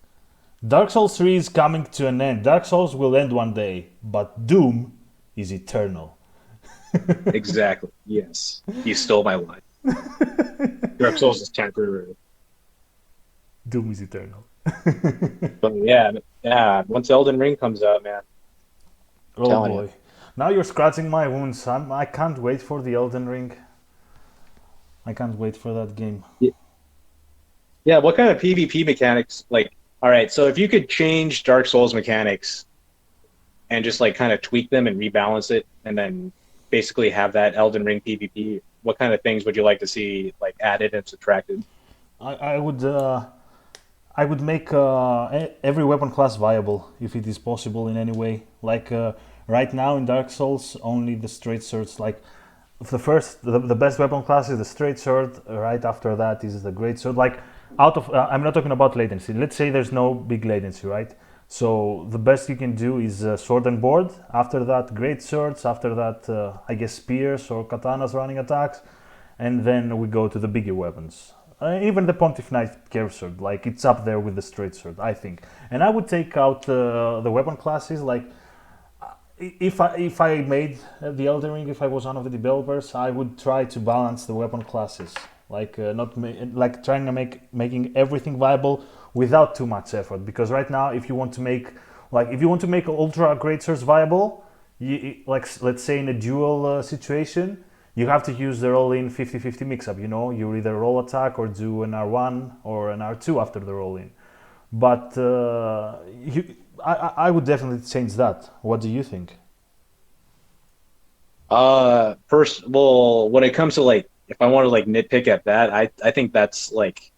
Dark Souls 3 is coming to an end. Dark Souls will end one day, but Doom is eternal. Exactly. Yes. You stole my line. Dark Souls is temporary. Doom is eternal. But yeah, yeah. Once Elden Ring comes out, man, I'm Oh telling you. boy. Now you're scratching my wounds. I can't wait for the Elden Ring. I can't wait for that game. Yeah, what kind of PvP mechanics? Like, all right, so if you could change Dark Souls mechanics and just like kind of tweak them and rebalance it, and then basically have that Elden Ring PvP, what kind of things would you like to see like added and subtracted? I would I would make every weapon class viable if it is possible in any way. Like right now in Dark Souls, only the straight swords. Like the best weapon class is the straight sword. Right after that is the great sword. Like out of, I'm not talking about latency. Let's say there's no big latency, right? So the best you can do is sword and board. After that, great swords. After that, I guess spears or katanas running attacks, and then we go to the bigger weapons. Even the Pontiff Knight Curve Sword, like it's up there with the straight sword, I think. And I would take out the weapon classes. Like if I made the Elden Ring, if I was one of the developers, I would try to balance the weapon classes, like not like trying to making everything viable without too much effort. Because right now, if you want to make ultra great swords viable, like let's say in a dual situation, you have to use the roll-in 50-50 mix-up. You either roll attack or do an R1 or an R2 after the roll-in. But I would definitely change that. What do you think? First, well, when it comes to like, if I want to like nitpick at that, I think that's like,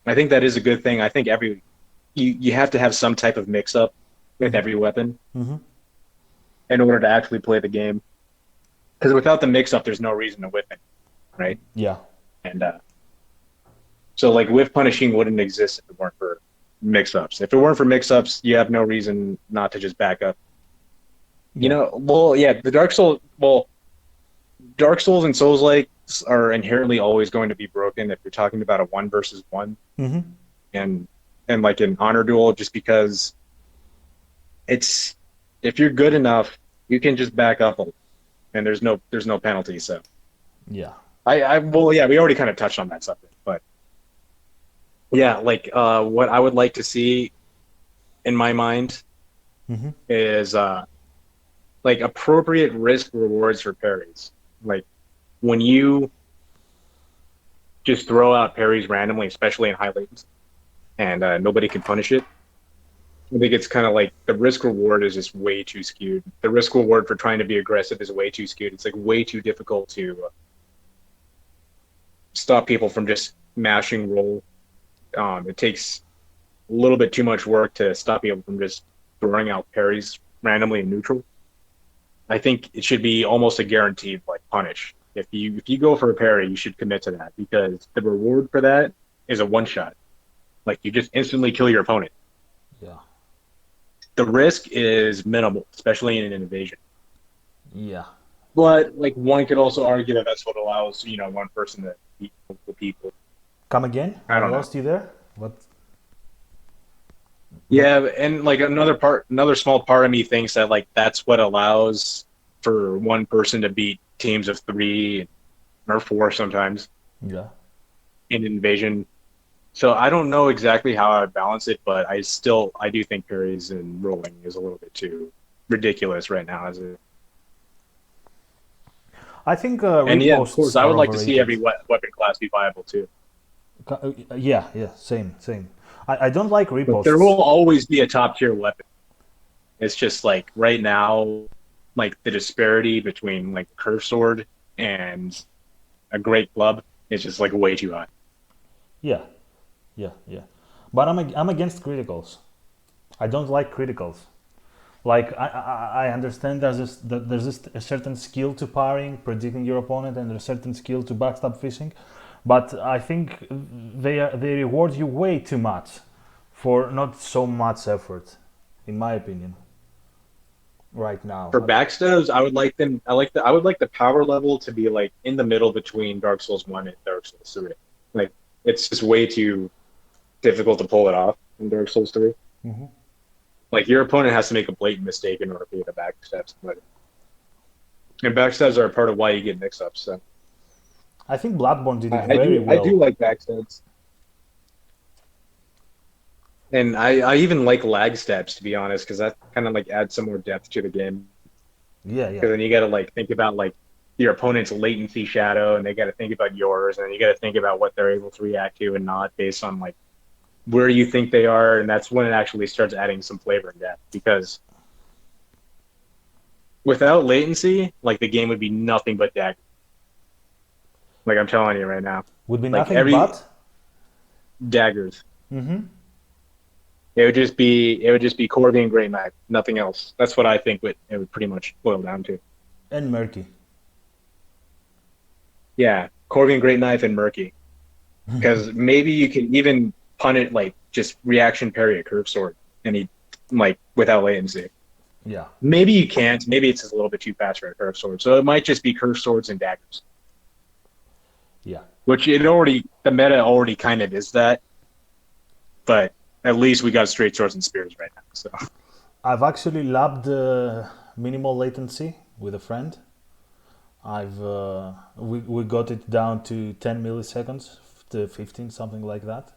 I think that is a good thing. I think you have to have some type of mix up with Mm-hmm. every weapon Mm-hmm. in order to actually play the game. Because without the mix up, there's no reason to whip it, right? Yeah, And so like whiff punishing wouldn't exist if it weren't for mix ups. If it weren't for mix ups, you have no reason not to just back up. yeah. Well, yeah, Dark Souls and Souls likes are inherently always going to be broken if you're talking about a one versus one Mm-hmm. and like an honor duel, just because it's if you're good enough, you can just back up and there's no penalty. So Yeah. well, yeah, we already kind of touched on that subject, but yeah, like what I would like to see in my mind Mm-hmm. is like appropriate risk rewards for parries. Like when you just throw out parries randomly, especially in high latency, and nobody can punish it. I think it's kind of like the risk reward is just way too skewed. The risk reward for trying to be aggressive is way too skewed. It's like way too difficult to stop people from just mashing roll. It takes a little bit too much work to stop people from just throwing out parries randomly in neutral. I think it should be almost a guaranteed like punish. If you go for a parry, you should commit to that because the reward for that is a one shot. Like you just instantly kill your opponent. Yeah. The risk is minimal, especially in an invasion. Yeah. But like one could also argue that that's what allows one person to beat multiple people. Come again? I I don't know. lost you there. What? What? Yeah, and like another small part of me thinks that like that's what allows for one person to beat teams of three or four sometimes Yeah. in invasion. So I don't know exactly how I would balance it, but I do think parries and rolling is a little bit too ridiculous right now. I think And yeah, of course, reposts I are would like to see overrated. every weapon class be viable too. Yeah. Yeah. Same. Same. I don't like But there reposts. will always be a top tier weapon. It's just like right now, like the disparity between like curve sword and a great club is just like way too high. Yeah. Yeah. Yeah. But I'm against criticals. I don't like criticals. Like I understand there's a certain skill to parrying, predicting your opponent, and there's a certain skill to backstab fishing, but I think they reward you way too much for not so much effort, in my opinion. Right now, For backstabs, I would like them. I would like the power level to be like in the middle between Dark Souls 1 and Dark Souls 3. Like it's just way too difficult to pull it off. in Dark Souls 3. Hmm. Like your opponent has to make a blatant mistake in order for you to backstab somebody. And backstabs are a part of why you get mix-ups. So I think Bloodborne did it I very do well. like backstabs, and I even like lag steps to be honest, because that kind of like adds some more depth to the game. Yeah, yeah, Because then you got to like think about like your opponent's latency shadow, and they got to think about yours, and you got to think about what they're able to react to and not based on like where you think they are, and that's when it actually starts adding some flavor and depth. Because without latency, like the game would be nothing but dagger. Like I'm telling you right now, would be like nothing every but. daggers. Hmm. It would just be Corby and Great Knight, nothing else. That's what I think it would pretty much boil down to. And murky. Yeah, Corby and Great Knife and Murky. Because maybe you can even pun it like just reaction parry a curve sword and he like without latency. Yeah, Maybe you can't. Maybe it's just a little bit too fast for a curve sword. So it might just be curve swords and daggers. yeah. Which the meta already kind of is that, but at least we got straight swords and spears right now. So I've actually labbed minimal latency with a friend. We got it down to 10 milliseconds to 15, something like that.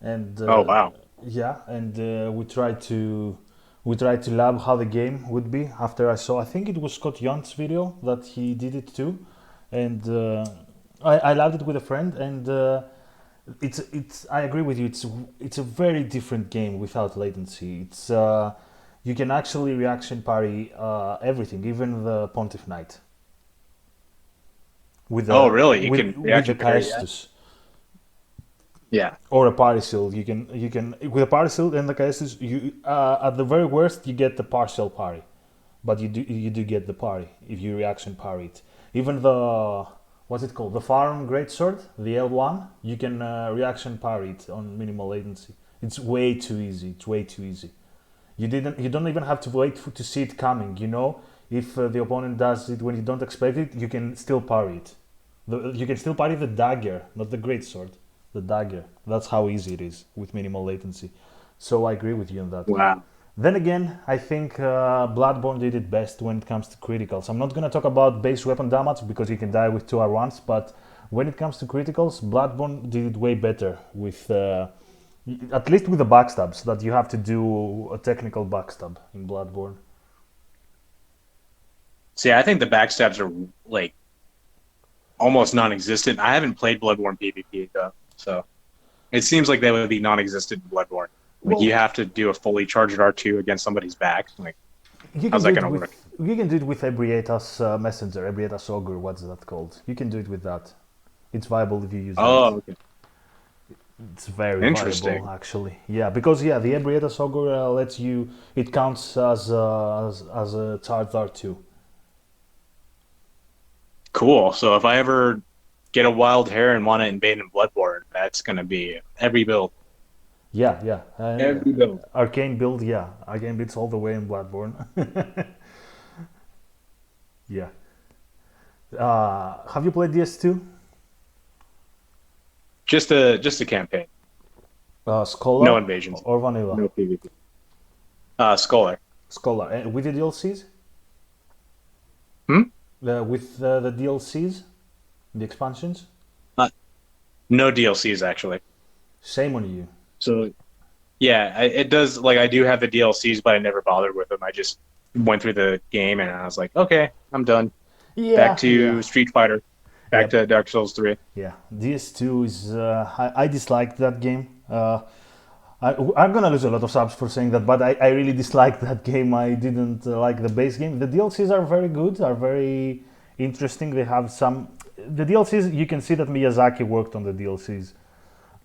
And oh wow. yeah, and we tried to lab how the game would be after I think it was Scott Young's video that he did it too, and I labbed it with a friend, and it's I agree with you. It's a very different game without latency. It's you can actually reaction parry everything, even the Pontiff Knight with Oh the really? You with can with the reaction parry, yeah? Caestus Yeah. or a party shield. You can with a party shield and the Caestus. You at the very worst you get the partial parry, but you do get the parry if you reaction parry it. Even the what's it called, the Farm Greatsword, the L1, you can reaction parry it on minimal latency. It's way too easy. It's way too easy. You don't even have to wait to see it coming. If the opponent does it when you don't expect it, you can still parry it. You can still parry the dagger, not the greatsword. The dagger. That's how easy it is with minimal latency. So I agree with you on that. Wow. Then again, I think Bloodborne did it best when it comes to criticals. I'm not gonna talk about base weapon damage because you can die with 2R1s, but when it comes to criticals, Bloodborne did it way better with, at least with the backstabs, that you have to do a technical backstab in Bloodborne. See, I think the backstabs are like almost non-existent. I haven't played Bloodborne PvP though, so it seems like they would be non-existent in Bloodborne. Like Well, you have to do a fully charged R2 against somebody's back. Like, you can how's do that it gonna with work? you can do it with Ebrietas Messenger, Ebrietas Ogre, what's that called? You can do it with that. It's viable if you use that. Oh, okay. It's very Interesting. viable, actually. Yeah, because the Ebrietas Ogre lets you. It counts as a charged R2. Cool. So if I ever get a wild hair and want to invade in Bloodborne, that's gonna be every build. Yeah, yeah. Every build. Arcane build, yeah. Arcane builds all the way in Bloodborne. Yeah. Have you played DS2? Just a campaign. No Scholar invasions. or Vanilla? No PvP. Scholar. Scholar. With the DLCs? Hmm? With the DLCs? The expansions? Uh, no DLCs actually. Shame on you. So yeah, it does. Like I do have the DLCs, but I never bothered with them. I just went through the game and I was like, okay, I'm done. Back Yeah, yeah. to Street Fighter. Back Yeah, to Dark Souls 3. yeah. DS2 is. I disliked that game. I'm gonna lose a lot of subs for saying that, but I really disliked that game. I didn't like the base game. The DLCs are very good, are very interesting. They have some. The DLCs, you can see that Miyazaki worked on the DLCs,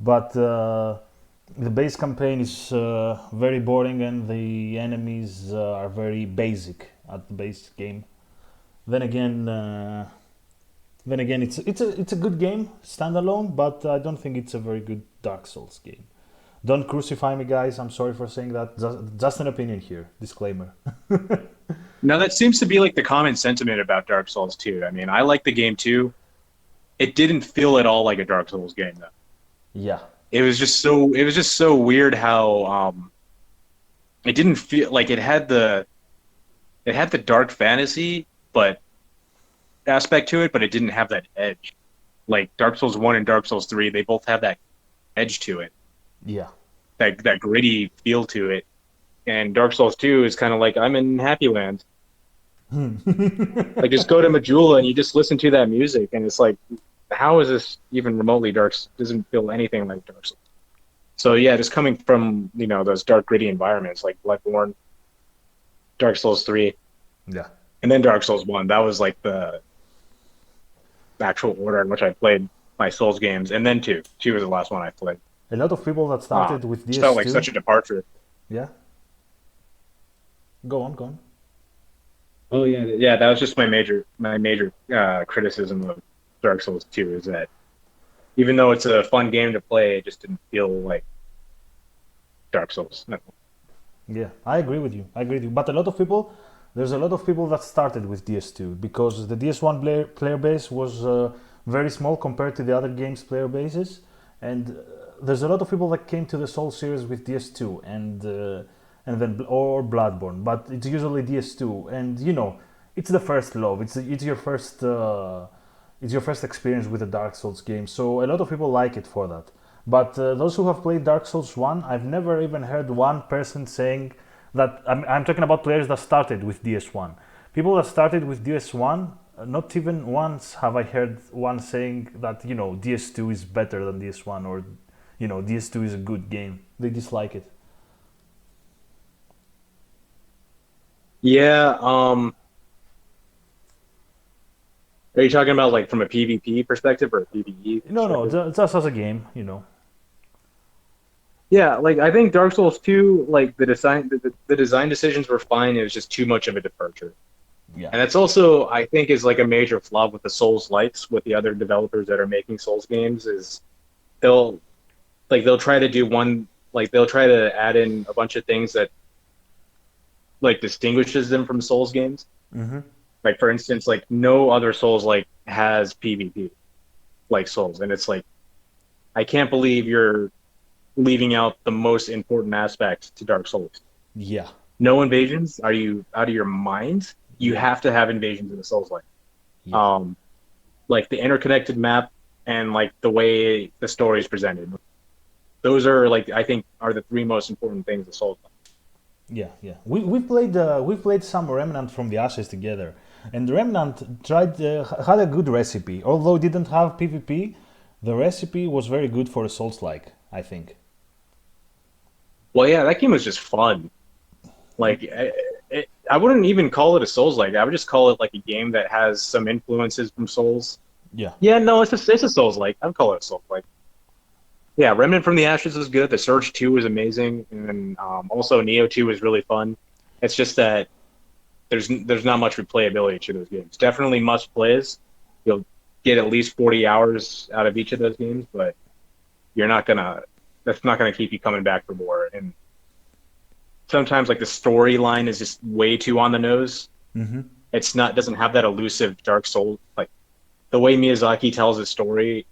but the base campaign is very boring and the enemies are very basic at the base game. Then again, it's a good game standalone, but I don't think it's a very good Dark Souls game. Don't crucify me, guys. I'm sorry for saying that. Just an opinion here. Disclaimer. Now that seems to be like the common sentiment about Dark Souls 2. I mean, I like the game too. It didn't feel at all like a Dark Souls game though. Yeah, it was just so weird how it didn't feel like it had the dark fantasy but aspect to it, but it didn't have that edge. Like Dark Souls 1 and Dark Souls 3, they both have that edge to it, Yeah. that gritty feel to it. And Dark Souls 2 is kind of like I'm in Happy Land. Like just go to Majula and you just listen to that music and it's like how is this even remotely dark? Doesn't feel anything like Dark Souls. So yeah, just coming from, those dark gritty environments like Bloodborne, Dark Souls 3, Yeah. and then Dark Souls 1, that was like the actual order in which I played my Souls games, and then 2. 2 was the last one I played. A lot of people that started with Just felt like DS2. such a departure. Yeah. Go on, go on. Oh yeah, yeah. That was just my major criticism of Dark Souls 2 is that even though it's a fun game to play, it just didn't feel like Dark Souls. Yeah, I agree with you. I agree with you. But there's a lot of people that started with DS2 because the DS1 player base was very small compared to the other games' player bases, and there's a lot of people that came to the Soul series with DS2 and then or Bloodborne, but it's usually DS2, and it's the first love. It's your first experience with a Dark Souls game, so a lot of people like it for that. But those who have played Dark Souls 1, I've never even heard one person saying that. I'm talking about players that started with DS1. People that started with DS1, not even once have I heard one saying that, DS2 is better than DS1 or, DS2 is a good game. They dislike it. Yeah. Are you talking about like from a PvP perspective or a PvE No, no, perspective? just as a game. Yeah, like I think Dark Souls 2, like the design decisions were fine. It was just too much of a departure. Yeah. And that's also, I think, is like a major flaw with the Souls likes with the other developers that are making Souls games is they'll they'll try to do one like they'll try to add in a bunch of things that like distinguishes them from Souls games. Mm-hmm. Like for instance, like no other Souls like has PvP like Souls, and it's like I can't believe you're leaving out the most important aspect to Dark Souls. Yeah. No invasions? Are you out of your mind? You Yeah. have to have invasions in the Souls like. Yeah. Um, like the interconnected map and like the way the story is presented. Those are like I think are the three most important things of Souls. Yeah, yeah. We played some Remnant from the Ashes together, and Remnant had a good recipe. Although it didn't have PvP, the recipe was very good for a Souls-like, I think. Well, yeah, that game was just fun. Like I wouldn't even call it a Souls like. I would just call it like a game that has some influences from Souls. Yeah, Yeah, no, it's a Souls like. I'd call it a Souls like. Yeah, Remnant from the Ashes was good. The Surge 2 was amazing, and also Neo 2 was really fun. It's just that there's not much replayability to those games. Definitely must plays. You'll get at least 40 hours out of each of those games, but you're not gonna. That's not gonna keep you coming back for more. And sometimes like the storyline is just way too on the nose. It's not doesn't have that elusive Dark Soul like the way Miyazaki tells his story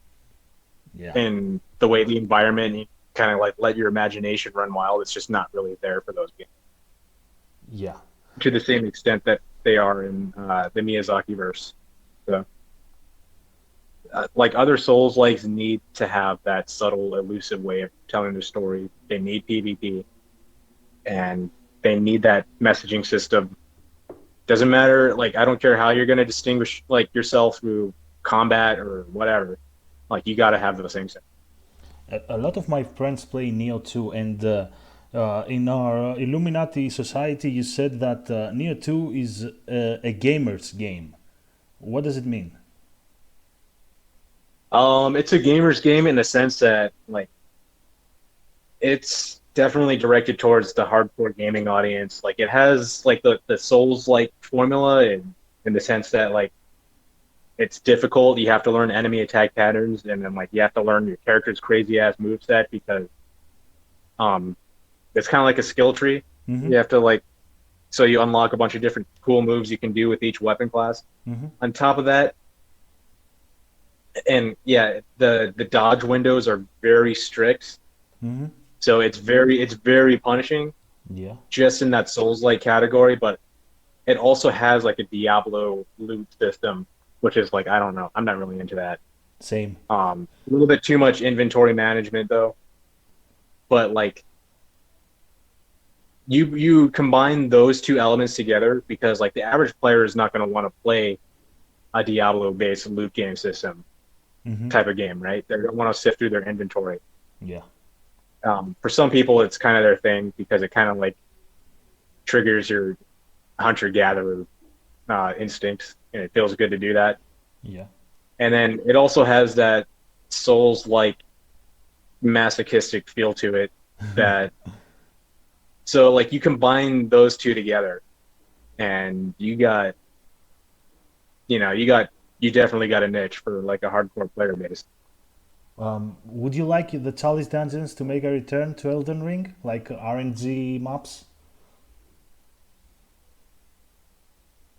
yeah, and the way the environment you kind of like let your imagination run wild. It's just not really there for those games yeah, to the same extent that they are in the Miyazaki verse. So, like other Souls likes need to have that subtle, elusive way of telling their story. They need PvP and they need that messaging system. Doesn't matter. Like I don't care how you're going to distinguish like yourself through combat or whatever. Like you got to have those things. a lot of my friends play Neo 2, and in our Illuminati society, you said that Neo 2 is a gamer's game. What does it mean? It's a gamer's game in the sense that like it's definitely directed towards the hardcore gaming audience. Like it has like the Souls like formula in the sense that like it's difficult. You have to learn enemy attack patterns, and then like you have to learn your character's crazy ass moveset because um it's kind of like a skill tree. Mm-hmm. You have to like so you unlock a bunch of different cool moves you can do with each weapon class. Mm-hmm. On top of that, and yeah, the dodge windows are very strict, Hmm. so it's very punishing Yeah, just in that Souls-like category. But it also has like a Diablo loot system, which is like I don't know, I'm not really into that. same. A little bit too much inventory management though. But like you combine those two elements together because like the average player is not going to want to play a Diablo-based loot game system Hmm. type of game, right? They're going to want to sift through their inventory. Yeah. For some people, it's kind of their thing because it kind of like triggers your hunter-gatherer instincts, and it feels good to do that. Yeah. And then it also has that Souls-like masochistic feel to it that so like you combine those two together and you definitely got a niche for like a hardcore player base. Would you like the Chalice dungeons to make a return to Elden Ring, like RNG maps?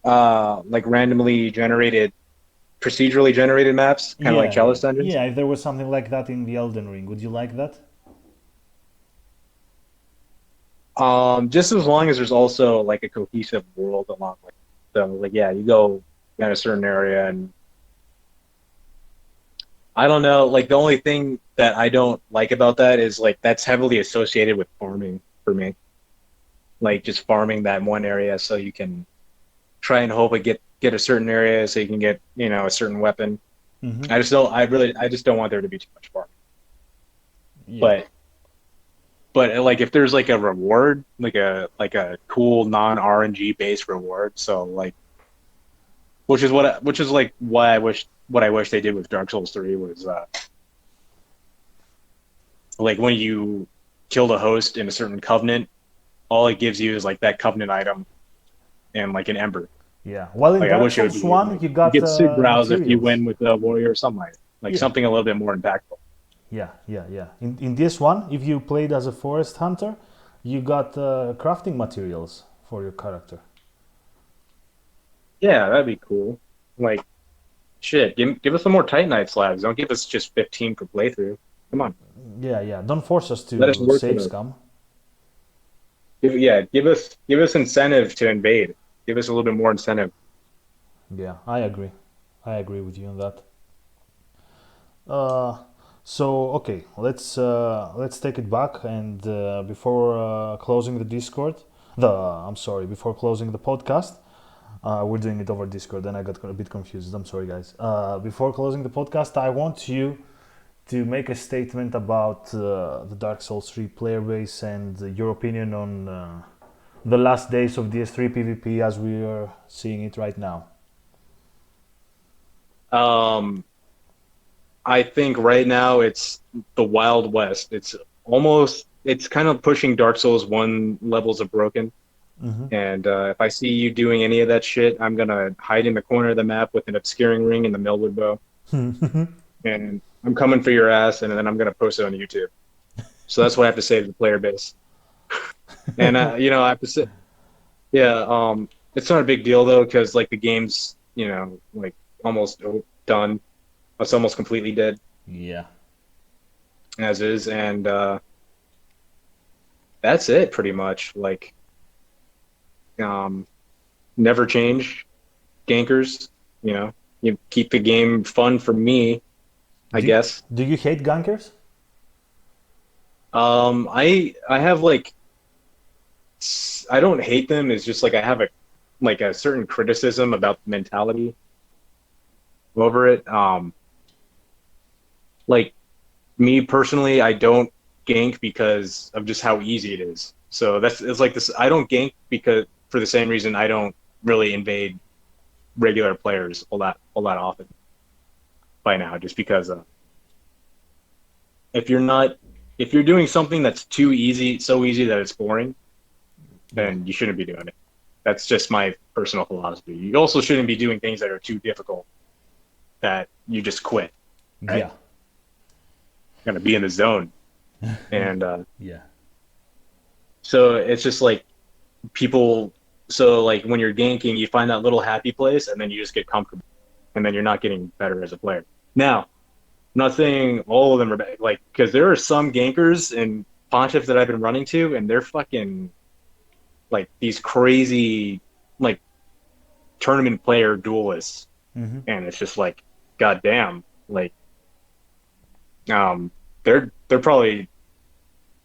Like randomly generated, procedurally generated maps, kind of like Yeah, Chalice yeah, Dungeons. yeah. If there was something like that in the Elden Ring, would you like that? Just as long as there's also like a cohesive world along with it. So like yeah, you go in a certain area and I don't know, like the only thing that I don't like about that is like that's heavily associated with farming for me. Like just farming that one area so you can try and hopefully get a certain area so you can get, a certain weapon. Mm-hmm. I just don't want there to be too much farming. Yeah, But like if there's like a reward, like a cool non RNG based reward, so like which is like why I wish they did with Dark Souls 3 was like when you killed a host in a certain covenant, all it gives you is like that covenant item and like an ember. yeah. Well, in Like I Dark wish it would Souls be 1, like you you got get sig brows if you materials. win with a warrior or something like Yeah, something a little bit more impactful. yeah, yeah, yeah. In this one, if you played as a forest hunter, you got crafting materials for your character. Yeah, that'd be cool. Like shit, give us some more Titanite slabs. Don't give us just 15 per playthrough. Come on, Yeah, yeah. Don't force us let us to work save with it. scum. Yeah, give us incentive to invade. Give us a little bit more incentive. Yeah, I agree. I agree with you on that. Uh, so okay, let's take it back and before closing the Discord, before closing the podcast, we're doing it over Discord, and I got a bit confused. I'm sorry, guys. Before closing the podcast, I want you to make a statement about the Dark Souls 3 player base and your opinion on the last days of DS3 PvP as we are seeing it right now. Um, I think right now it's the Wild West. It's kind of pushing Dark Souls 1 levels of broken. Hmm. And if I see you doing any of that shit, I'm gonna hide in the corner of the map with an obscuring ring and the Millwood bow, and I'm coming for your ass, and then I'm gonna post it on YouTube. So that's what I have to say to the player base. And I have to say, yeah, it's not a big deal though, because like the game's, like almost done. It's almost completely dead Yeah. as is, and that's it pretty much. Like, um, never change gankers. You keep the game fun for me, I Do guess. do you hate gankers? I have like I don't hate them. It's just like I have a certain criticism about the mentality over it. Like me personally, I don't gank because of just how easy it is. So it's like this. I don't gank because for the same reason I don't really invade regular players all that often by now, just because if you're not if you're doing something that's too easy, so easy that it's boring, Yeah. then you shouldn't be doing it. That's just my personal philosophy. You also shouldn't be doing things that are too difficult that you just quit, right? Yeah. You're gonna be in the zone, and Yeah. so it's just like people. So like when you're ganking, you find that little happy place, and then you just get comfortable, and then you're not getting better as a player. Now, I'm not saying all of them are bad, like because there are some gankers and pontiffs that I've been running to, and they're fucking like these crazy like tournament player duelists, Hmm. and it's just like, goddamn, like they're probably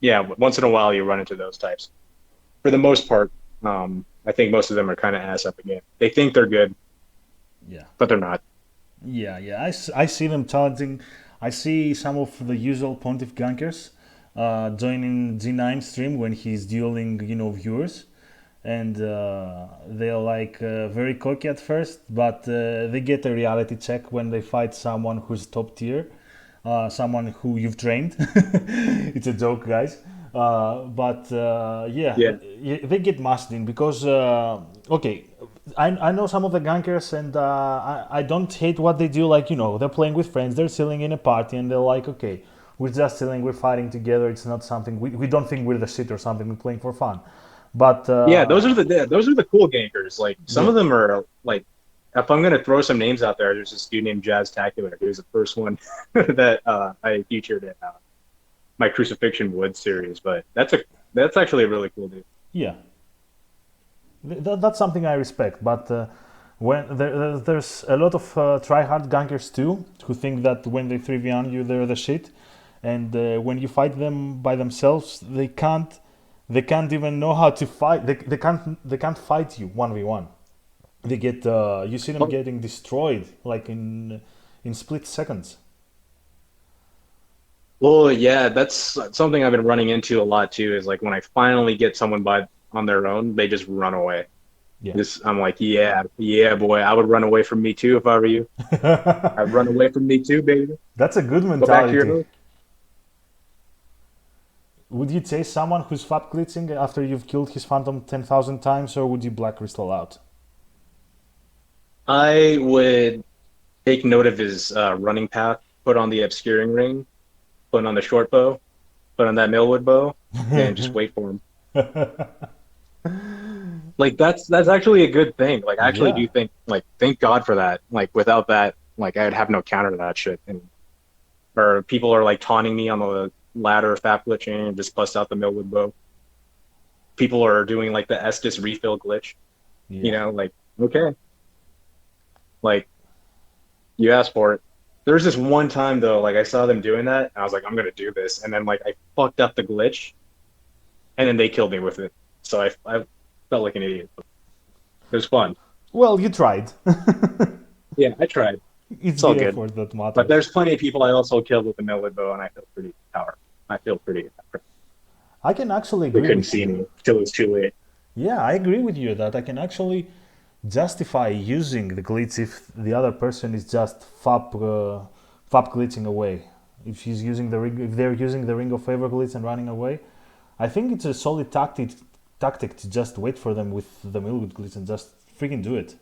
yeah. Once in a while, you run into those types. For the most part, I think most of them are kind of ass up again. They think they're good, Yeah. but they're not. Yeah, yeah. I see them challenging. I see some of the usual Pontiff gankers joining G9 stream when he's dueling, viewers. And they're like very cocky at first, but they get a reality check when they fight someone who's top tier, someone who you've trained. It's a joke, guys. But yeah, Yeah, they get mashed in because okay, I know some of the gankers, and I don't hate what they do. Like, they're playing with friends, they're chilling in a party, and they're like, okay, we're just chilling, we're fighting together. It's not something we don't think we're the shit or something. We're playing for fun. But yeah. Those are the cool gankers. Like some yeah, of them are like, if I'm gonna throw some names out there, there's this dude named Jazz Tacular. He was the first one that I featured in my Crucifixion Wood series. But that's actually a really cool dude. yeah, that's something I respect. But when there's a lot of try-hard gankers too, who think that when they 3v on you, they're the shit, and when you fight them by themselves, they can't even know how to fight. They can't fight you 1v1. They get you see them getting destroyed like in split seconds. Well, yeah, that's something I've been running into a lot too. Is like when I finally get someone by on their own, they just run away. Yeah. This I'm like, yeah, yeah, boy, I would run away from me too if I were you. I'd run away from me too, baby. That's a good Go back to your mentality. house. Would you chase someone who's fab glitching after you've killed his phantom 10,000 times, or would you black crystal out? I would take note of his running path, put on the obscuring ring, put on the short bow, put on that Millwood bow, and just wait for him. Like that's actually a good thing. Like I actually Yeah. do think like thank God for that. Like without that, like I'd have no counter to that shit. And or people are like taunting me on the ladder fap glitching and just bust out the Millwood bow. People are doing like the Estus refill glitch. You Yeah. know, like okay, like you asked for it. There's this one time though, like I saw them doing that, and I was like, I'm gonna do this, and then like I fucked up the glitch, and then they killed me with it. So I felt like an idiot. It was fun. Well, you tried. Yeah, I tried. It's It's all the good. effort that But matters. there's plenty of people I also killed with the Millwood bow, and I feel pretty powerful. I feel pretty. I can actually They agree couldn't with see you. me till it was too late. Yeah, I agree with you that I can actually justify using the glitch if the other person is just fab glitching away. If they're using the ring of favor glitch and running away, I think it's a solid tactic to just wait for them with the Milwood glitch and just freaking do it.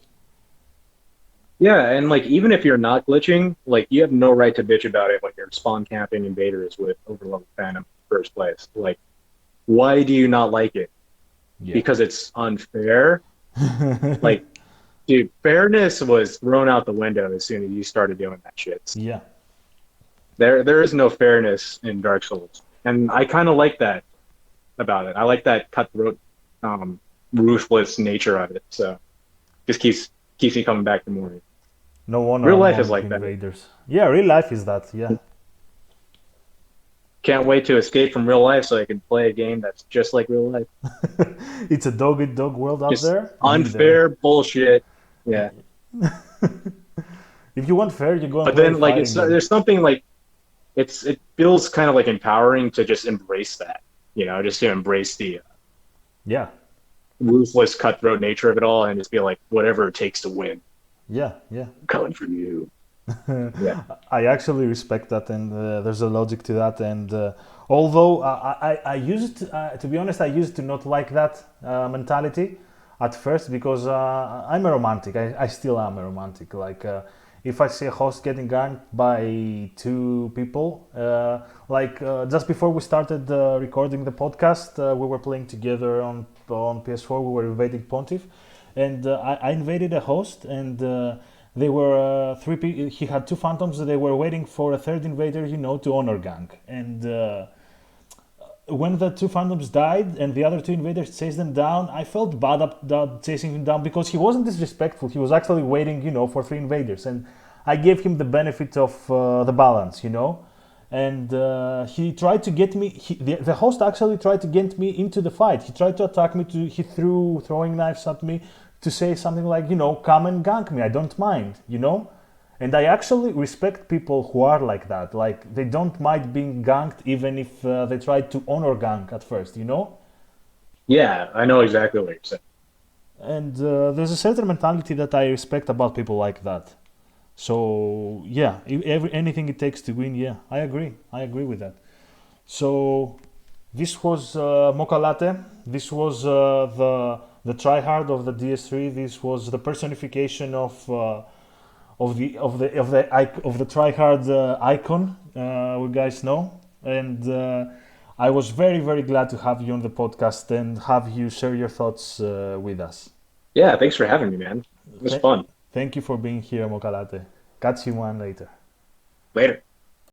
Yeah, and like even if you're not glitching, like you have no right to bitch about it when you're spawn camping invaders with overlevel phantom in the first place. Like, why do you not like it? Yeah. Because it's unfair? Like, dude, fairness was thrown out the window as soon as you started doing that shit. Yeah. There is no fairness in Dark Souls. And I kind of like that about it. I like that cutthroat, um, ruthless nature of it. So just keeps me coming back to more. No honor Real life is among like that. invaders. Yeah, real life is that. Yeah. Can't wait to escape from real life so I can play a game that's just like real life. It's a dog eat dog world out Just there. Be there. unfair bullshit. Yeah. If you want fair, you go and But play a then like it's fighting game. there's something like it feels kind of like empowering to just embrace that, just to embrace the Yeah. ruthless cutthroat nature of it all and just be like whatever it takes to win. Yeah. Yeah. Coming for you. Yeah. I actually respect that, and there's a logic to that. And although I used, to be honest, I used to not like that mentality at first because I'm a romantic. I still am a romantic. Like if I see a host getting ganked by two people, just before we started recording the podcast, we were playing together on PS4. We were invading Pontiff, and I invaded a host and. they were he had two phantoms. They were waiting for a third invader, to honor gank. And when the two phantoms died and the other two invaders chased them down, I felt bad about chasing him down because he wasn't disrespectful. He was actually waiting, for three invaders, and I gave him the benefit of the balance, And he tried to get me. The host actually tried to get me into the fight. He tried to attack me. He threw throwing knives at me to say something like, come and gank me. I don't mind. And I actually respect people who are like that. Like, they don't mind being ganked even if they try to honor gank at first. Yeah, I know exactly what you're saying. And there's a certain mentality that I respect about people like that. So, yeah, anything it takes to win, yeah, I agree. I agree with that. So, this was Mocha Latte. This was the tryhard of the DS3. This was the personification of the tryhard icon, we guys know. And I was very, very glad to have you on the podcast and have you share your thoughts with us. Yeah, thanks for having me, man. It was Th- fun. Thank you for being here, Mocha Latte. Catch you one later. Later.